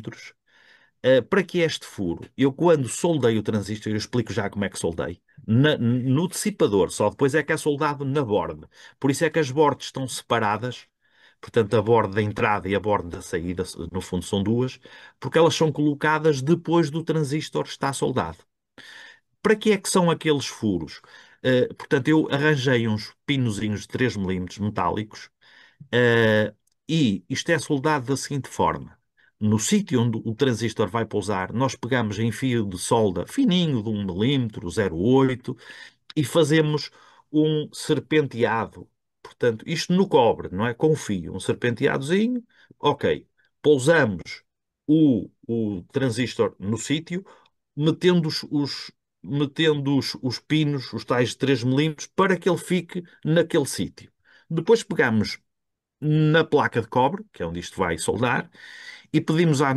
Speaker 3: Para que este furo? Eu, quando soldei o transistor, eu explico já como é que soldei. No dissipador, só depois é que é soldado na borda. Por isso é que as bordas estão separadas. Portanto, a borda da entrada e a borda da saída, no fundo, são duas, porque elas são colocadas depois do transistor estar soldado. Para que é que são aqueles furos? Portanto, eu arranjei uns pinozinhos de 3 mm metálicos. Uh, e isto é soldado da seguinte forma: no sítio onde o transistor vai pousar, nós pegamos em fio de solda fininho de 1 mm, 0,8, e fazemos um serpenteado. Portanto, isto no cobre, não é? Com fio, um serpenteadozinho. Ok. Pousamos o transistor no sítio, metendo os pinos, os tais 3 mm, para que ele fique naquele sítio. Depois pegamos na placa de cobre, que é onde isto vai soldar, e pedimos às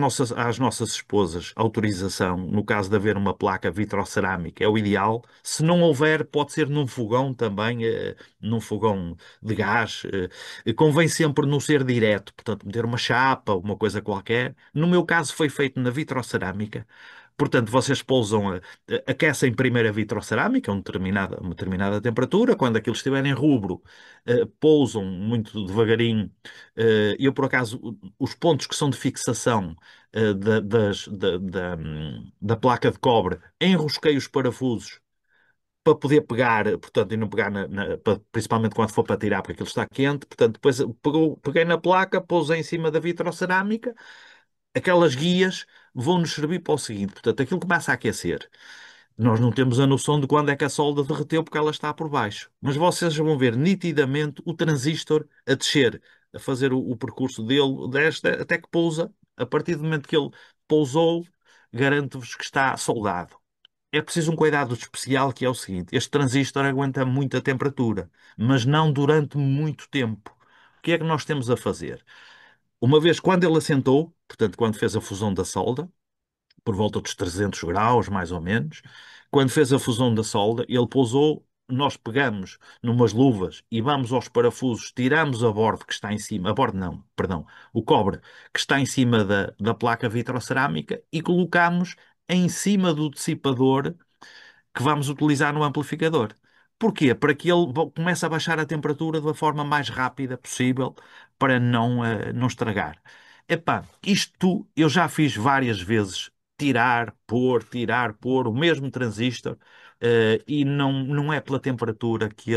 Speaker 3: nossas esposas autorização, no caso de haver uma placa vitrocerâmica, é o ideal. Se não houver, pode ser num fogão também, num fogão de gás. Convém sempre não ser direto, portanto, meter uma chapa, uma coisa qualquer. No meu caso, foi feito na vitrocerâmica. Portanto, vocês pousam, aquecem primeiro a vitrocerâmica a uma determinada temperatura. Quando aquilo estiver em rubro, pousam muito devagarinho. Eu, por acaso, os pontos que são de fixação da placa de cobre, enrosquei os parafusos para poder pegar, portanto, e não pegar principalmente quando for para tirar, porque aquilo está quente. Portanto, depois peguei na placa, pousei em cima da vitrocerâmica. Aquelas guias vão-nos servir para o seguinte: portanto, aquilo começa a aquecer. Nós não temos a noção de quando é que a solda derreteu porque ela está por baixo. Mas vocês vão ver nitidamente o transistor a descer, a fazer o percurso dele, até que pousa. A partir do momento que ele pousou, garanto-vos que está soldado. É preciso um cuidado especial, que é o seguinte: este transistor aguenta muita temperatura, mas não durante muito tempo. O que é que nós temos a fazer? Uma vez quando ele assentou, portanto, quando fez a fusão da solda, por volta dos 300 graus, mais ou menos. Quando fez a fusão da solda, ele pousou, nós pegamos numas luvas e vamos aos parafusos, tiramos a borda que está em cima, a borda não, perdão, o cobre que está em cima da placa vitrocerâmica, e colocamos em cima do dissipador que vamos utilizar no amplificador. Porquê? Para que ele comece a baixar a temperatura da forma mais rápida possível para não estragar. Epá, isto eu já fiz várias vezes. Tirar, pôr, o mesmo transistor, e não é pela temperatura que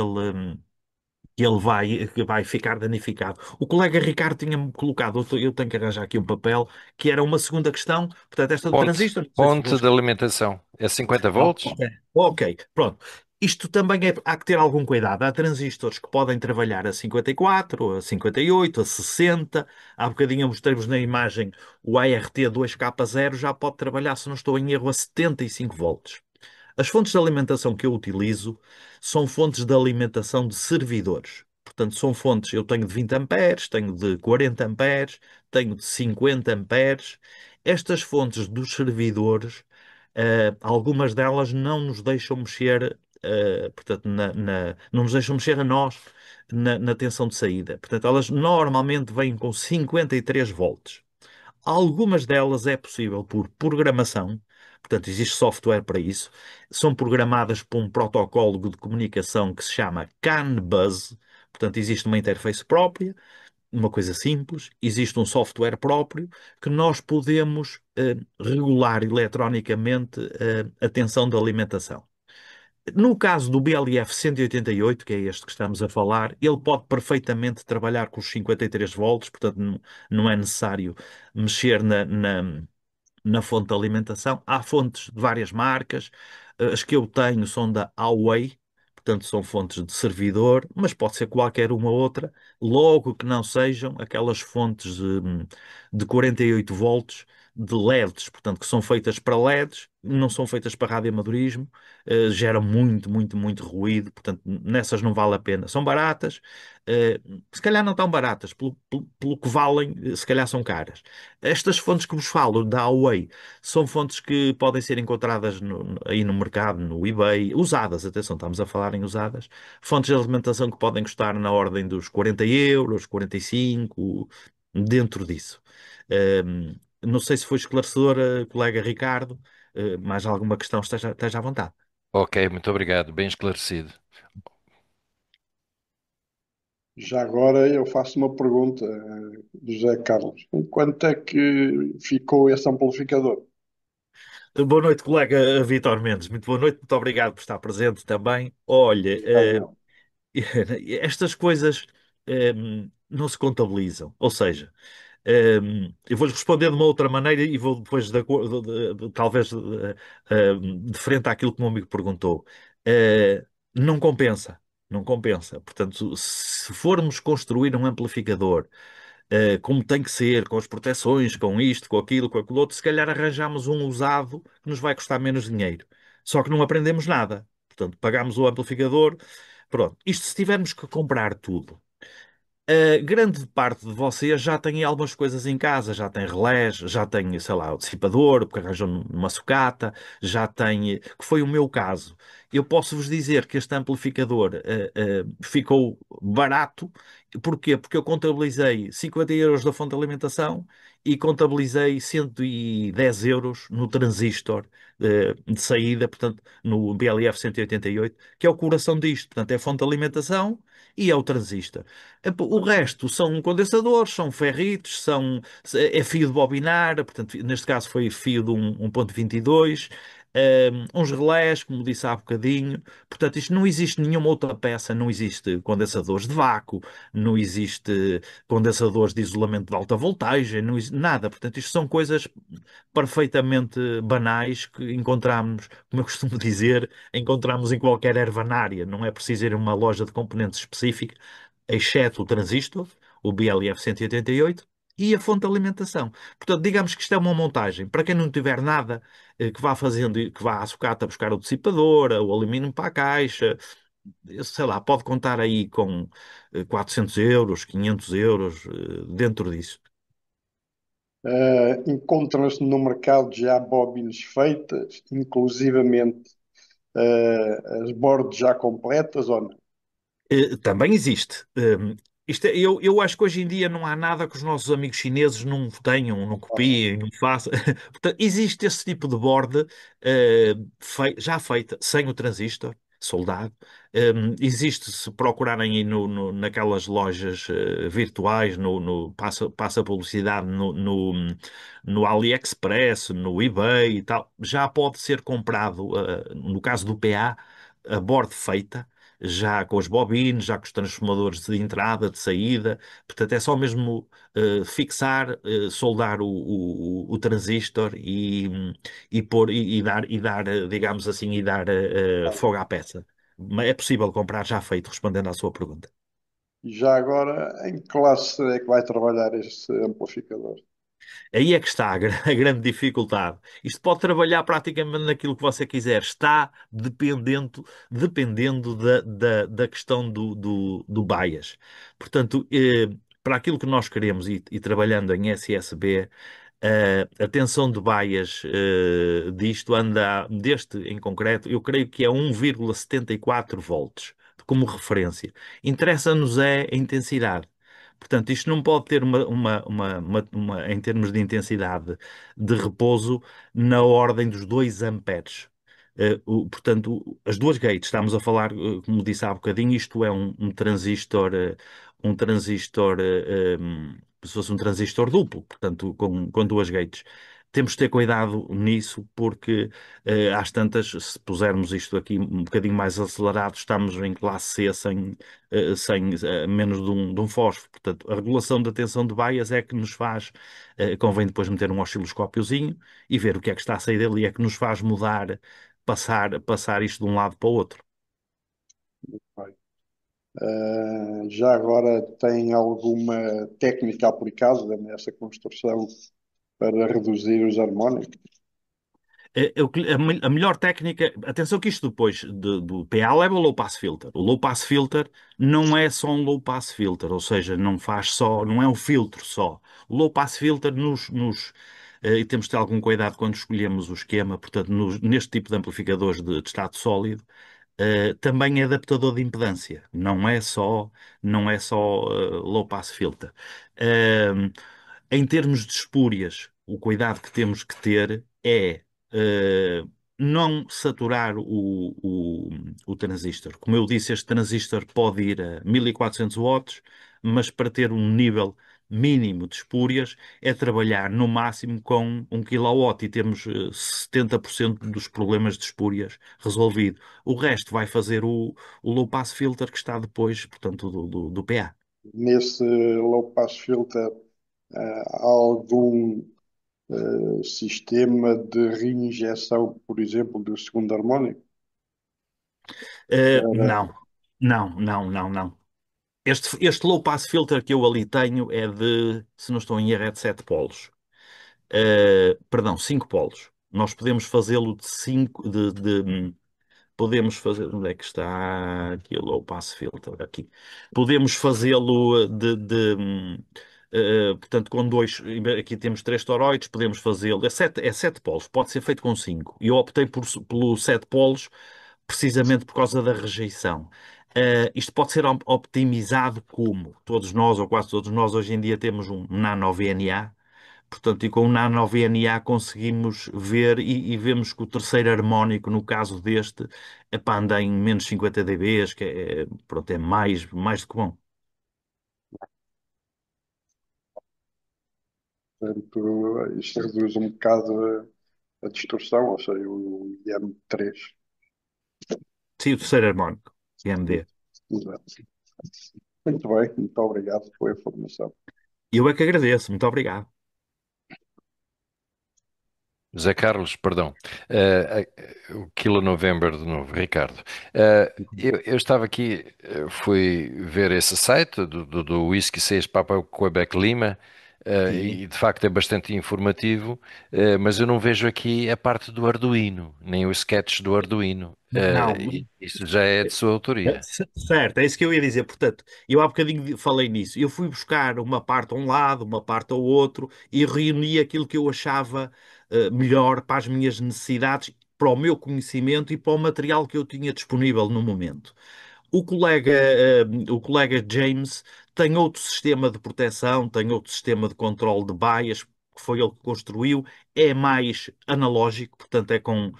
Speaker 3: vai ficar danificado. O colega Ricardo tinha-me colocado, eu tenho que arranjar aqui um papel, que era uma segunda questão, portanto, esta do
Speaker 5: Ponte,
Speaker 3: transistor, não sei se
Speaker 5: ponte
Speaker 3: vos.
Speaker 5: de alimentação. É 50 volts?
Speaker 3: Ok, ok, pronto. Isto também há que ter algum cuidado. Há transistores que podem trabalhar a 54, a 58, a 60. Há bocadinho mostrei-vos na imagem o ART 2K0 já pode trabalhar, se não estou em erro, a 75 volts. As fontes de alimentação que eu utilizo são fontes de alimentação de servidores. Portanto, são fontes, eu tenho de 20 amperes, tenho de 40 amperes, tenho de 50 amperes. Estas fontes dos servidores, algumas delas não nos deixam mexer, portanto, não nos deixam mexer a nós na tensão de saída. Portanto, elas normalmente vêm com 53 volts. Algumas delas é possível por programação, portanto, existe software para isso. São programadas por um protocolo de comunicação que se chama CAN bus, portanto, existe uma interface própria, uma coisa simples, existe um software próprio que nós podemos regular eletronicamente a tensão da alimentação. No caso do BLF 188, que é este que estamos a falar, ele pode perfeitamente trabalhar com os 53 volts, portanto não é necessário mexer na fonte de alimentação. Há fontes de várias marcas. As que eu tenho são da Huawei, portanto são fontes de servidor, mas pode ser qualquer uma outra, logo que não sejam aquelas fontes de 48 volts de LEDs, portanto que são feitas para LEDs, não são feitas para radioamadorismo, geram muito ruído, portanto nessas não vale a pena. São baratas, eh, se calhar não tão baratas, pelo que valem, se calhar são caras. Estas fontes que vos falo da Huawei são fontes que podem ser encontradas aí no mercado, no eBay, usadas, atenção, estamos a falar em usadas. Fontes de alimentação que podem custar na ordem dos 40 euros, 45, dentro disso. Não sei se foi esclarecedor, colega Ricardo. Mais alguma questão, esteja à vontade.
Speaker 5: Ok, muito obrigado. Bem esclarecido.
Speaker 7: Já agora eu faço uma pergunta, José Carlos. Em quanto é que ficou esse amplificador?
Speaker 3: Boa noite, colega Vítor Mendes. Muito boa noite, muito obrigado por estar presente também. Olha,
Speaker 7: Igualmente.
Speaker 3: estas coisas não se contabilizam. Ou seja, eu vou-lhe responder de uma outra maneira e vou depois, talvez, de frente àquilo que o meu amigo perguntou. Eh, não compensa. Não compensa. Portanto, se formos construir um amplificador como tem que ser, com as proteções, com isto, com aquilo outro, se calhar arranjamos um usado que nos vai custar menos dinheiro. Só que não aprendemos nada. Portanto, pagamos o amplificador. Pronto. Isto se tivermos que comprar tudo. Grande parte de vocês já tem algumas coisas em casa, já tem relés, já tem, sei lá, o dissipador, porque arranjam numa sucata, já tem, que foi o meu caso. Eu posso-vos dizer que este amplificador ficou barato. Porquê? Porque eu contabilizei 50 euros da fonte de alimentação e contabilizei 110 euros no transistor de saída, portanto, no BLF 188, que é o coração disto. Portanto, é a fonte de alimentação e é o transistor. O resto são condensadores, são ferritos, é fio de bobinar, portanto, neste caso foi fio de 1.22, uns relés, como disse há bocadinho. Portanto, isto não existe nenhuma outra peça, não existe condensadores de vácuo, não existe condensadores de isolamento de alta voltagem, não existe nada. Portanto, isto são coisas perfeitamente banais que encontramos, como eu costumo dizer, encontramos em qualquer ervanária. Não é preciso ir a uma loja de componentes específica, exceto o transistor, o BLF 188, e a fonte de alimentação. Portanto, digamos que isto é uma montagem. Para quem não tiver nada, que vá fazendo, que vá à sucata buscar o dissipador, o alumínio para a caixa, sei lá, pode contar aí com 400 euros, 500 euros, dentro disso.
Speaker 7: Encontram-se no mercado já bobinas feitas, inclusivamente as bordas já completas ou não?
Speaker 3: Também existe. eu acho que hoje em dia não há nada que os nossos amigos chineses não tenham, não copiem, não façam. Portanto, existe esse tipo de board já feita, sem o transistor, soldado. Existe, se procurarem aí naquelas lojas virtuais, passa publicidade no AliExpress, no eBay e tal, já pode ser comprado, no caso do PA, a board feita já com as bobines, já com os transformadores de entrada, de saída. Portanto, é só mesmo fixar, soldar o transistor e dar, digamos assim, fogo à peça. Mas é possível comprar já feito, respondendo à sua pergunta.
Speaker 7: E já agora, em que classe é que vai trabalhar este amplificador?
Speaker 3: Aí é que está a grande dificuldade. Isto pode trabalhar praticamente naquilo que você quiser. Está dependendo da questão do bias. Portanto, para aquilo que nós queremos e trabalhando em SSB, a tensão de bias disto anda, deste em concreto, eu creio que é 1,74 volts como referência. Interessa-nos é a intensidade. Portanto, isto não pode ter em termos de intensidade de repouso, na ordem dos 2 amperes. Portanto, as duas gates, estamos a falar, como disse há bocadinho, isto é se fosse um transistor duplo, portanto, com duas gates. Temos de ter cuidado nisso, porque às tantas, se pusermos isto aqui um bocadinho mais acelerado, estamos em classe C sem menos de um fósforo. Portanto, a regulação da tensão de baias é que nos faz, convém depois meter um osciloscópiozinho e ver o que é que está a sair dele, e é que nos faz mudar, passar isto de um lado para o outro.
Speaker 7: Bem, já agora tem alguma técnica aplicada nessa construção para reduzir os harmónicos?
Speaker 3: A melhor técnica, atenção que isto depois do PA leva o low pass filter. O low pass filter não é só um low pass filter, ou seja, não é um filtro só. O low pass filter e temos de ter algum cuidado quando escolhemos o esquema, portanto, neste tipo de amplificadores de estado sólido, também é adaptador de impedância, não é só low pass filter. Uh, Em termos de espúrias, o cuidado que temos que ter é eh, não saturar o transistor. Como eu disse, este transistor pode ir a 1400 watts, mas para ter um nível mínimo de espúrias é trabalhar no máximo com 1 kW e temos 70% dos problemas de espúrias resolvido. O resto vai fazer o low pass filter que está depois, portanto, do PA.
Speaker 7: Nesse low pass filter, há algum sistema de reinjeção, por exemplo, do segundo harmónico?
Speaker 3: Não, não, não, não, não. Este low pass filter que eu ali tenho é se não estou em erro, é de 7 polos. Perdão, 5 polos. Nós podemos fazê-lo de 5, podemos fazer, onde é que está aqui o low pass filter? Aqui. Podemos fazê-lo portanto, com dois, aqui temos 3 toroides, podemos fazê-lo, é sete polos, pode ser feito com 5. E eu optei pelo 7 polos precisamente por causa da rejeição. Isto pode ser optimizado como todos nós, ou quase todos nós, hoje em dia temos um nano VNA. Portanto, e com o nano VNA conseguimos ver e vemos que o terceiro harmónico, no caso deste, epá, anda em menos 50 dBs, que pronto, é mais do que bom.
Speaker 7: Portanto, isto reduz um bocado a distorção, ou seja, o IM3.
Speaker 3: Sim, o terceiro harmónico, IMD.
Speaker 7: Exato. Muito bem, muito obrigado pela informação.
Speaker 3: Eu é que agradeço, muito obrigado.
Speaker 5: José Carlos, perdão, o Kilo November de novo, Ricardo. Eu estava aqui, fui ver esse site do Whisky 6 Papa Quebec Lima,
Speaker 3: Sim.
Speaker 5: e de facto é bastante informativo, mas eu não vejo aqui a parte do Arduino, nem os sketches do Arduino.
Speaker 3: Não,
Speaker 5: Isso já é de sua autoria.
Speaker 3: certo, é isso que eu ia dizer. Portanto, eu há bocadinho falei nisso. Eu fui buscar uma parte a um lado, uma parte ao outro e reuni aquilo que eu achava melhor para as minhas necessidades, para o meu conhecimento e para o material que eu tinha disponível no momento. O colega James tem outro sistema de proteção, tem outro sistema de controle de baias, que foi ele que construiu, é mais analógico, portanto é com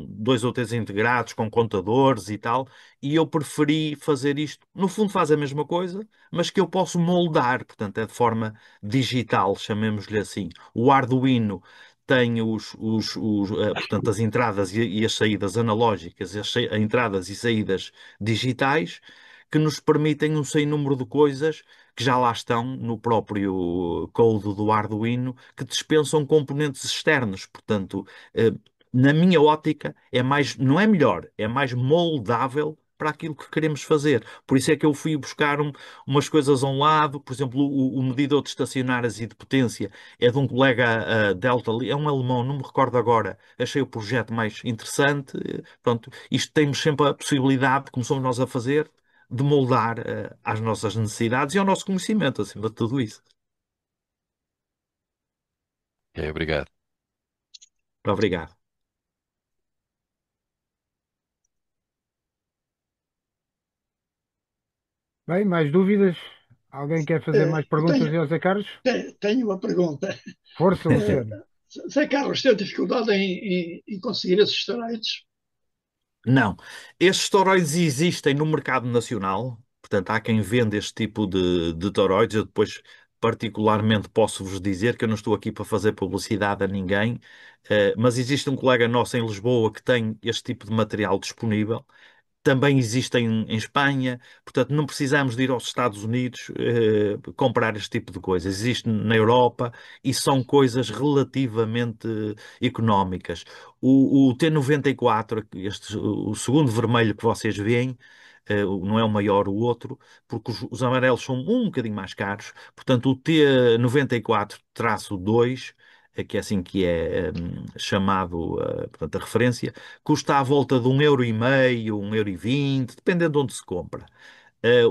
Speaker 3: dois ou três integrados, com contadores e tal, e eu preferi fazer isto. No fundo faz a mesma coisa, mas que eu posso moldar, portanto é de forma digital, chamemos-lhe assim. O Arduino tem portanto, as entradas e as saídas analógicas, entradas e saídas digitais, que nos permitem um sem número de coisas que já lá estão no próprio código do Arduino, que dispensam componentes externos. Portanto, na minha ótica, não é melhor, é mais moldável para aquilo que queremos fazer. Por isso é que eu fui buscar umas coisas a um lado, por exemplo, o medidor de estacionárias e de potência é de um colega Delta, é um alemão, não me recordo agora, achei o projeto mais interessante. Pronto, isto temos sempre a possibilidade, como somos nós a fazer, de moldar às nossas necessidades e ao nosso conhecimento, acima de tudo isso.
Speaker 5: Ok, obrigado.
Speaker 3: Obrigado.
Speaker 1: Bem, mais dúvidas? Alguém quer fazer mais
Speaker 2: Eu
Speaker 1: perguntas ao Zé Carlos?
Speaker 2: tenho uma pergunta.
Speaker 1: Força,
Speaker 2: Eh,
Speaker 1: Luciano.
Speaker 2: Zé Carlos, tem dificuldade em conseguir esses esteroides?
Speaker 3: Não. Estes toroides existem no mercado nacional, portanto, há quem venda este tipo de toroides. Eu depois, particularmente, posso-vos dizer que eu não estou aqui para fazer publicidade a ninguém, mas existe um colega nosso em Lisboa que tem este tipo de material disponível. Também existem em Espanha, portanto, não precisamos de ir aos Estados Unidos comprar este tipo de coisas. Existe na Europa e são coisas relativamente económicas. O T94, o segundo vermelho que vocês veem, não é o maior, o outro, porque os amarelos são um bocadinho mais caros. Portanto, o T94-2, que é assim que é chamado, portanto, a referência, custa à volta de 1,5 €, 1,20 € dependendo de onde se compra.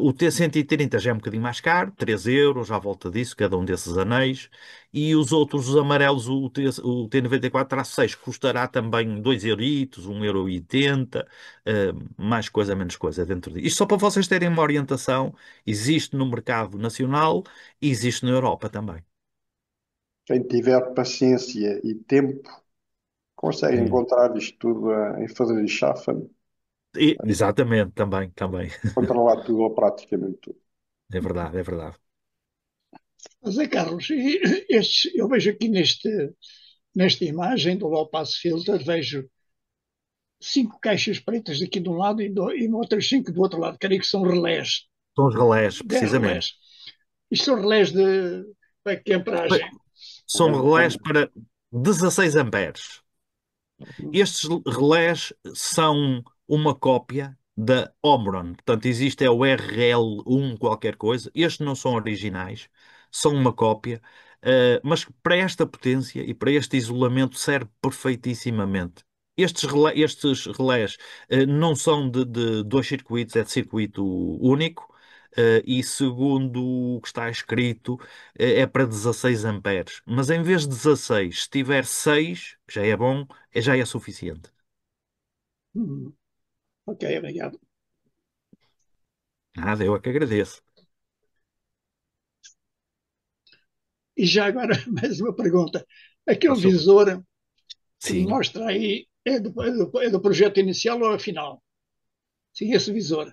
Speaker 3: O T130 já é um bocadinho mais caro, 3 € à volta disso, cada um desses anéis. E os outros, os amarelos, o T94-6 custará também 2 €, 1,80 €, mais coisa, menos coisa dentro disso. Isto só para vocês terem uma orientação, existe no mercado nacional e existe na Europa também.
Speaker 7: Quem tiver paciência e tempo consegue
Speaker 3: É.
Speaker 7: encontrar isto tudo em fazer chafa,
Speaker 3: Exatamente, também, também.
Speaker 7: controlar tudo ou praticamente tudo.
Speaker 3: É verdade, é verdade.
Speaker 2: Zé Carlos, eu vejo aqui nesta imagem do low pass filter, vejo 5 caixas pretas aqui de um lado e outras 5 do outro lado. Creio que são relés,
Speaker 3: São os relés,
Speaker 2: 10
Speaker 3: precisamente.
Speaker 2: relés. Isto são relés para que amperagem?
Speaker 3: São relés para 16 amperes. Estes relés são uma cópia da Omron. Portanto, existe o RL1 qualquer coisa. Estes não são originais, são uma cópia, mas para esta potência e para este isolamento serve perfeitissimamente. Estes relés, não são de dois circuitos, é de circuito único. E segundo o que está escrito, é para 16 amperes. Mas em vez de 16, se tiver 6, que já é bom, já é suficiente.
Speaker 2: Ok, obrigado.
Speaker 3: Nada, eu é que agradeço.
Speaker 2: E já agora, mais uma pergunta. Aquele
Speaker 3: Passou.
Speaker 2: visor que me
Speaker 3: Sim.
Speaker 2: mostra aí é do projeto inicial ou é final? Sim, esse visor.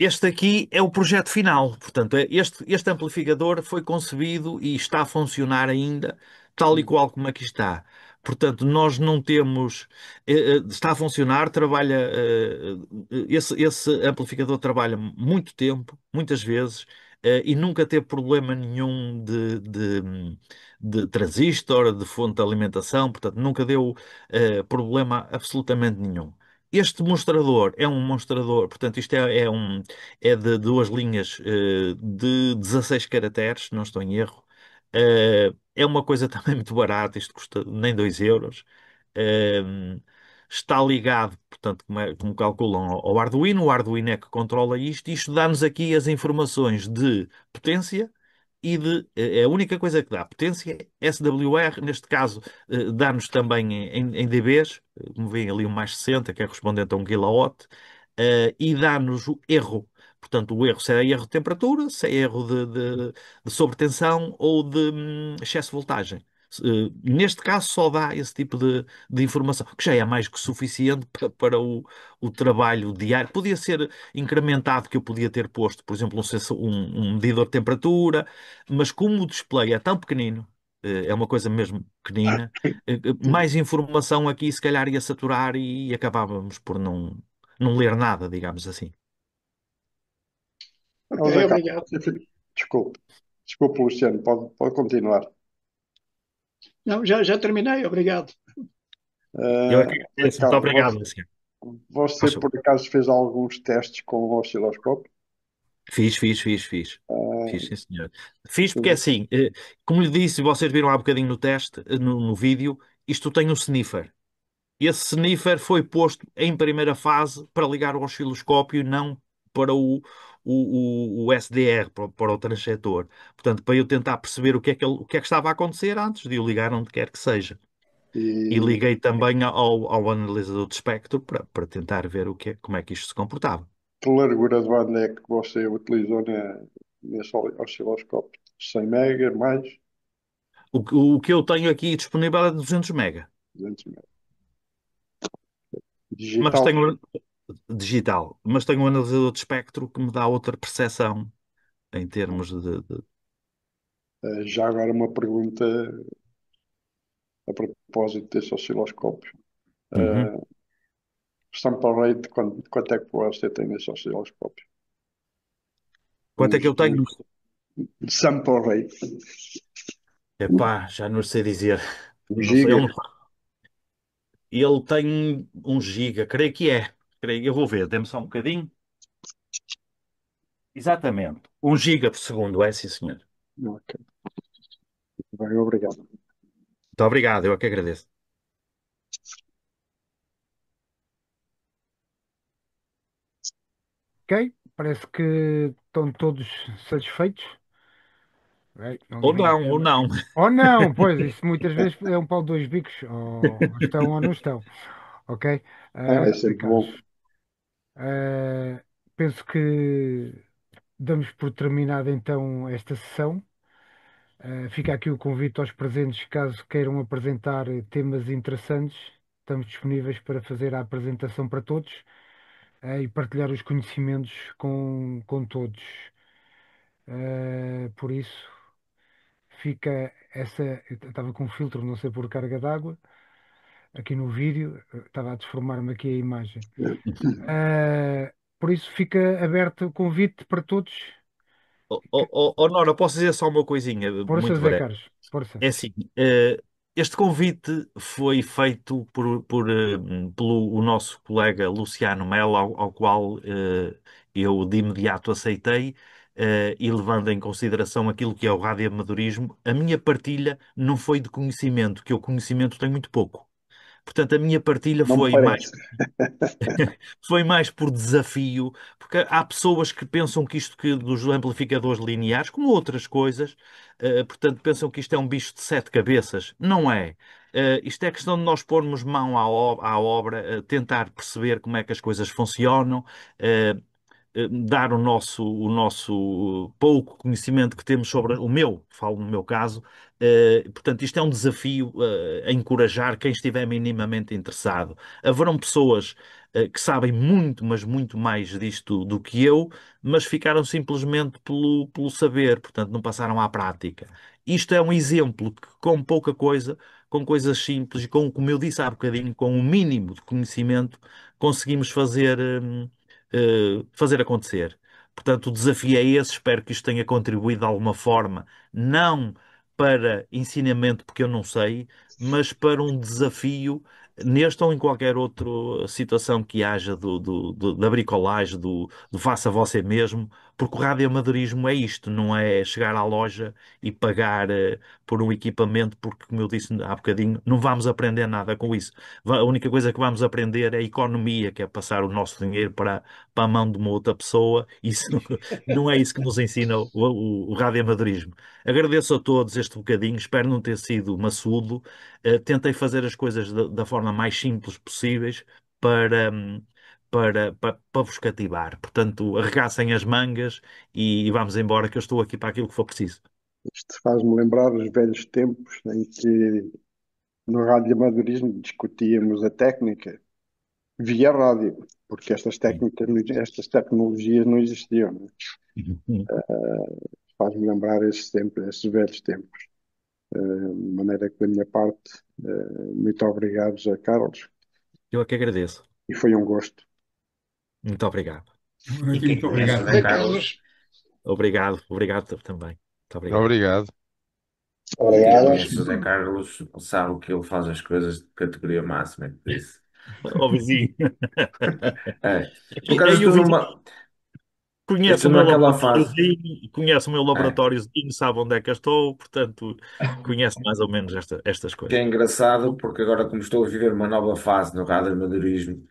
Speaker 3: Este aqui é o projeto final. Portanto, este amplificador foi concebido e está a funcionar ainda, tal e qual como aqui está. Portanto, nós não temos. Está a funcionar, trabalha. Esse amplificador trabalha muito tempo, muitas vezes, e nunca teve problema nenhum de transistor, de fonte de alimentação. Portanto, nunca deu problema absolutamente nenhum. Este mostrador é um mostrador, portanto, isto é de duas linhas de 16 caracteres, se não estou em erro. É uma coisa também muito barata, isto custa nem 2 €. Eh, Está ligado, portanto, como calculam, ao Arduino. O Arduino é que controla isto. Isto dá-nos aqui as informações de potência e é a única coisa que dá. Potência, SWR, neste caso, dá-nos também em dBs, como veem ali o mais 60, que é correspondente a 1 kW, e dá-nos o erro. Portanto, o erro, se é erro de temperatura, se é erro de sobretensão ou de excesso de voltagem. Neste caso, só dá esse tipo de informação, que já é mais que suficiente para o trabalho diário. Podia ser incrementado, que eu podia ter posto, por exemplo, um medidor de temperatura, mas como o display é tão pequenino, é uma coisa mesmo pequenina, mais informação aqui se calhar ia saturar e acabávamos por não ler nada, digamos assim.
Speaker 2: Ok,
Speaker 7: José Carlos,
Speaker 2: obrigado.
Speaker 7: desculpe. Desculpe, Luciano, pode continuar.
Speaker 2: Não, já terminei, obrigado.
Speaker 3: Eu é que
Speaker 7: José
Speaker 3: agradeço. Muito
Speaker 7: Carlos,
Speaker 3: obrigado, Luciano.
Speaker 7: você
Speaker 3: Faz favor.
Speaker 7: por acaso fez alguns testes com o osciloscópio?
Speaker 3: Fiz. Fiz,
Speaker 7: Ah,
Speaker 3: sim, senhor. Fiz porque assim, como lhe disse, vocês viram há bocadinho no teste, no vídeo, isto tem um sniffer. Esse sniffer foi posto em primeira fase para ligar o osciloscópio, não para o SDR, para o transcetor. Portanto, para eu tentar perceber o que é que estava a acontecer antes de o ligar onde quer que seja. E
Speaker 7: e
Speaker 3: liguei também ao analisador de espectro para tentar ver como é que isto se comportava.
Speaker 7: que largura de banda é que você utilizou nesse osciloscópio? 100 mega, mais
Speaker 3: O que eu tenho aqui disponível é 200 mega,
Speaker 7: 200 mega.
Speaker 3: mas
Speaker 7: Digital.
Speaker 3: tenho digital, mas tenho um analisador de espectro que me dá outra percepção em termos de.
Speaker 7: Já agora uma pergunta a propósito desse osciloscópio.
Speaker 3: Uhum.
Speaker 7: Uh, Sample rate, quanto é que você tem nesse osciloscópio?
Speaker 3: Quanto
Speaker 7: Um
Speaker 3: é que eu tenho?
Speaker 7: sample rate,
Speaker 3: Epá, já não sei dizer.
Speaker 7: um
Speaker 3: Não sei,
Speaker 7: giga.
Speaker 3: ele tem 1 giga, creio que é. Eu vou ver, dê-me só um bocadinho. Exatamente. 1 giga por segundo, é sim, senhor.
Speaker 7: Ok, bem, obrigado.
Speaker 3: Muito obrigado, eu é que agradeço.
Speaker 1: Ok? Parece que estão todos satisfeitos. Ok, não
Speaker 3: Ou
Speaker 1: vi.
Speaker 3: não, ou não.
Speaker 1: Ou não, pois, isso muitas vezes é um pau de dois bicos, ou estão ou não estão. Ok?
Speaker 7: É
Speaker 1: Zé
Speaker 7: sempre bom.
Speaker 1: Carlos, ah, penso que damos por terminada então esta sessão. Fica aqui o convite aos presentes, caso queiram apresentar temas interessantes, estamos disponíveis para fazer a apresentação para todos, e partilhar os conhecimentos com todos. Por isso, fica essa. Eu estava com um filtro, não sei por carga d'água, aqui no vídeo, estava a deformar-me aqui a imagem. Por isso, fica aberto o convite para todos.
Speaker 3: Nora, posso dizer só uma coisinha,
Speaker 1: Força,
Speaker 3: muito
Speaker 1: Zé
Speaker 3: breve.
Speaker 1: Carlos, força.
Speaker 3: É assim, este convite foi feito pelo o nosso colega Luciano Melo, ao qual eu de imediato aceitei, e levando em consideração aquilo que é o radioamadorismo, a minha partilha não foi de conhecimento, que eu conhecimento tenho muito pouco. Portanto, a minha partilha
Speaker 7: Não me
Speaker 3: foi mais
Speaker 7: parece.
Speaker 3: foi mais por desafio, porque há pessoas que pensam que isto que dos amplificadores lineares, como outras coisas, portanto, pensam que isto é um bicho de 7 cabeças. Não é. Isto é questão de nós pormos mão à obra, tentar perceber como é que as coisas funcionam, uh, dar o nosso pouco conhecimento que temos sobre o meu, falo no meu caso. Portanto, isto é um desafio a encorajar quem estiver minimamente interessado. Haverão pessoas que sabem muito, mas muito mais disto do que eu, mas ficaram simplesmente pelo saber, portanto, não passaram à prática. Isto é um exemplo que, com pouca coisa, com coisas simples e como eu disse há bocadinho, com o mínimo de conhecimento, conseguimos fazer acontecer. Portanto, o desafio é esse. Espero que isto tenha contribuído de alguma forma, não para ensinamento, porque eu não sei, mas para um desafio neste ou em qualquer outra situação que haja da bricolagem, do faça você mesmo, porque o radioamadorismo é isto, não é chegar à loja e pagar por um equipamento, porque, como eu disse há bocadinho, não vamos aprender nada com isso. A única coisa que vamos aprender é a economia, que é passar o nosso dinheiro para a mão de uma outra pessoa. Isso não é isso que nos ensina o radioamadorismo. Agradeço a todos este bocadinho, espero não ter sido maçudo. Tentei fazer as coisas da forma mais simples possíveis para, para vos cativar. Portanto, arregassem as mangas e vamos embora, que eu estou aqui para aquilo que for preciso.
Speaker 7: Isto faz-me lembrar os velhos tempos em que no radioamadorismo discutíamos a técnica via rádio, porque estas técnicas, estas tecnologias não existiam, né? Faz-me lembrar esses tempos, esses velhos tempos. De maneira que, da minha parte, muito obrigado, José Carlos,
Speaker 3: Eu é que agradeço.
Speaker 7: e foi um gosto.
Speaker 3: Muito obrigado.
Speaker 8: E quem
Speaker 1: Muito
Speaker 8: conhece o
Speaker 1: obrigado.
Speaker 8: Zé
Speaker 2: Zé
Speaker 8: Carlos,
Speaker 2: Carlos,
Speaker 3: Obrigado também. Muito obrigado.
Speaker 5: Obrigado.
Speaker 8: quem
Speaker 2: obrigado.
Speaker 8: conhece o Zé Carlos sabe que ele faz as coisas de categoria máxima, é por isso.
Speaker 3: Ó vizinho.
Speaker 8: É. Por
Speaker 3: E
Speaker 8: acaso
Speaker 3: aí o
Speaker 8: estou
Speaker 3: vizinho
Speaker 8: numa,
Speaker 3: conhece o
Speaker 8: estou
Speaker 3: meu
Speaker 8: naquela fase.
Speaker 3: laboratóriozinho, conhece o meu
Speaker 8: É.
Speaker 3: laboratóriozinho, sabe onde é que eu estou, portanto, conhece mais ou menos estas
Speaker 8: Que é
Speaker 3: coisas.
Speaker 8: engraçado porque agora como estou a viver uma nova fase no radioamadorismo,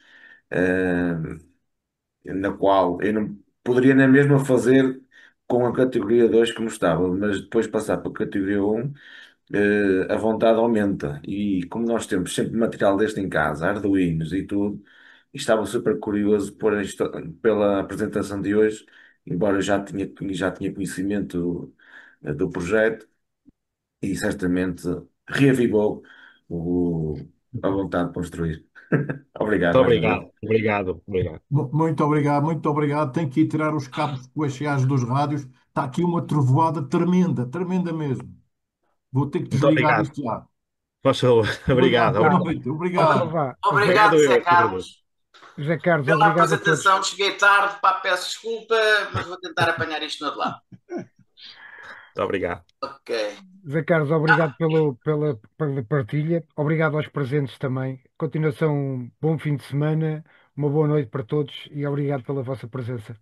Speaker 8: na qual eu não poderia nem mesmo fazer com a categoria 2 como estava, mas depois passar para a categoria um, a vontade aumenta. E como nós temos sempre material deste em casa, Arduinos e tudo, e estava super curioso pela apresentação de hoje, embora eu já tinha conhecimento do projeto e certamente reavivou a vontade de construir. Obrigado
Speaker 3: Muito
Speaker 8: mais uma vez.
Speaker 3: obrigado.
Speaker 4: Muito obrigado, muito obrigado. Tenho que ir tirar os cabos coaxiados dos rádios. Está aqui uma trovoada tremenda, tremenda mesmo. Vou ter que
Speaker 3: Muito
Speaker 4: desligar
Speaker 3: obrigado.
Speaker 4: isto já.
Speaker 3: Faz favor.
Speaker 4: Obrigado,
Speaker 3: Obrigado,
Speaker 4: boa
Speaker 3: obrigado.
Speaker 4: noite.
Speaker 1: Então
Speaker 4: Obrigado.
Speaker 1: vá.
Speaker 3: Obrigado,
Speaker 9: Obrigado,
Speaker 3: eu
Speaker 9: Zé
Speaker 3: é que agradeço.
Speaker 9: Carlos,
Speaker 1: Zé Carlos,
Speaker 9: pela
Speaker 1: obrigado a todos.
Speaker 9: apresentação. Cheguei tarde, pá, peço desculpa, mas vou tentar apanhar isto no outro lado.
Speaker 3: Muito obrigado.
Speaker 9: Ok.
Speaker 1: Zé Carlos, obrigado pela partilha. Obrigado aos presentes também. Continuação, bom fim de semana, uma boa noite para todos e obrigado pela vossa presença.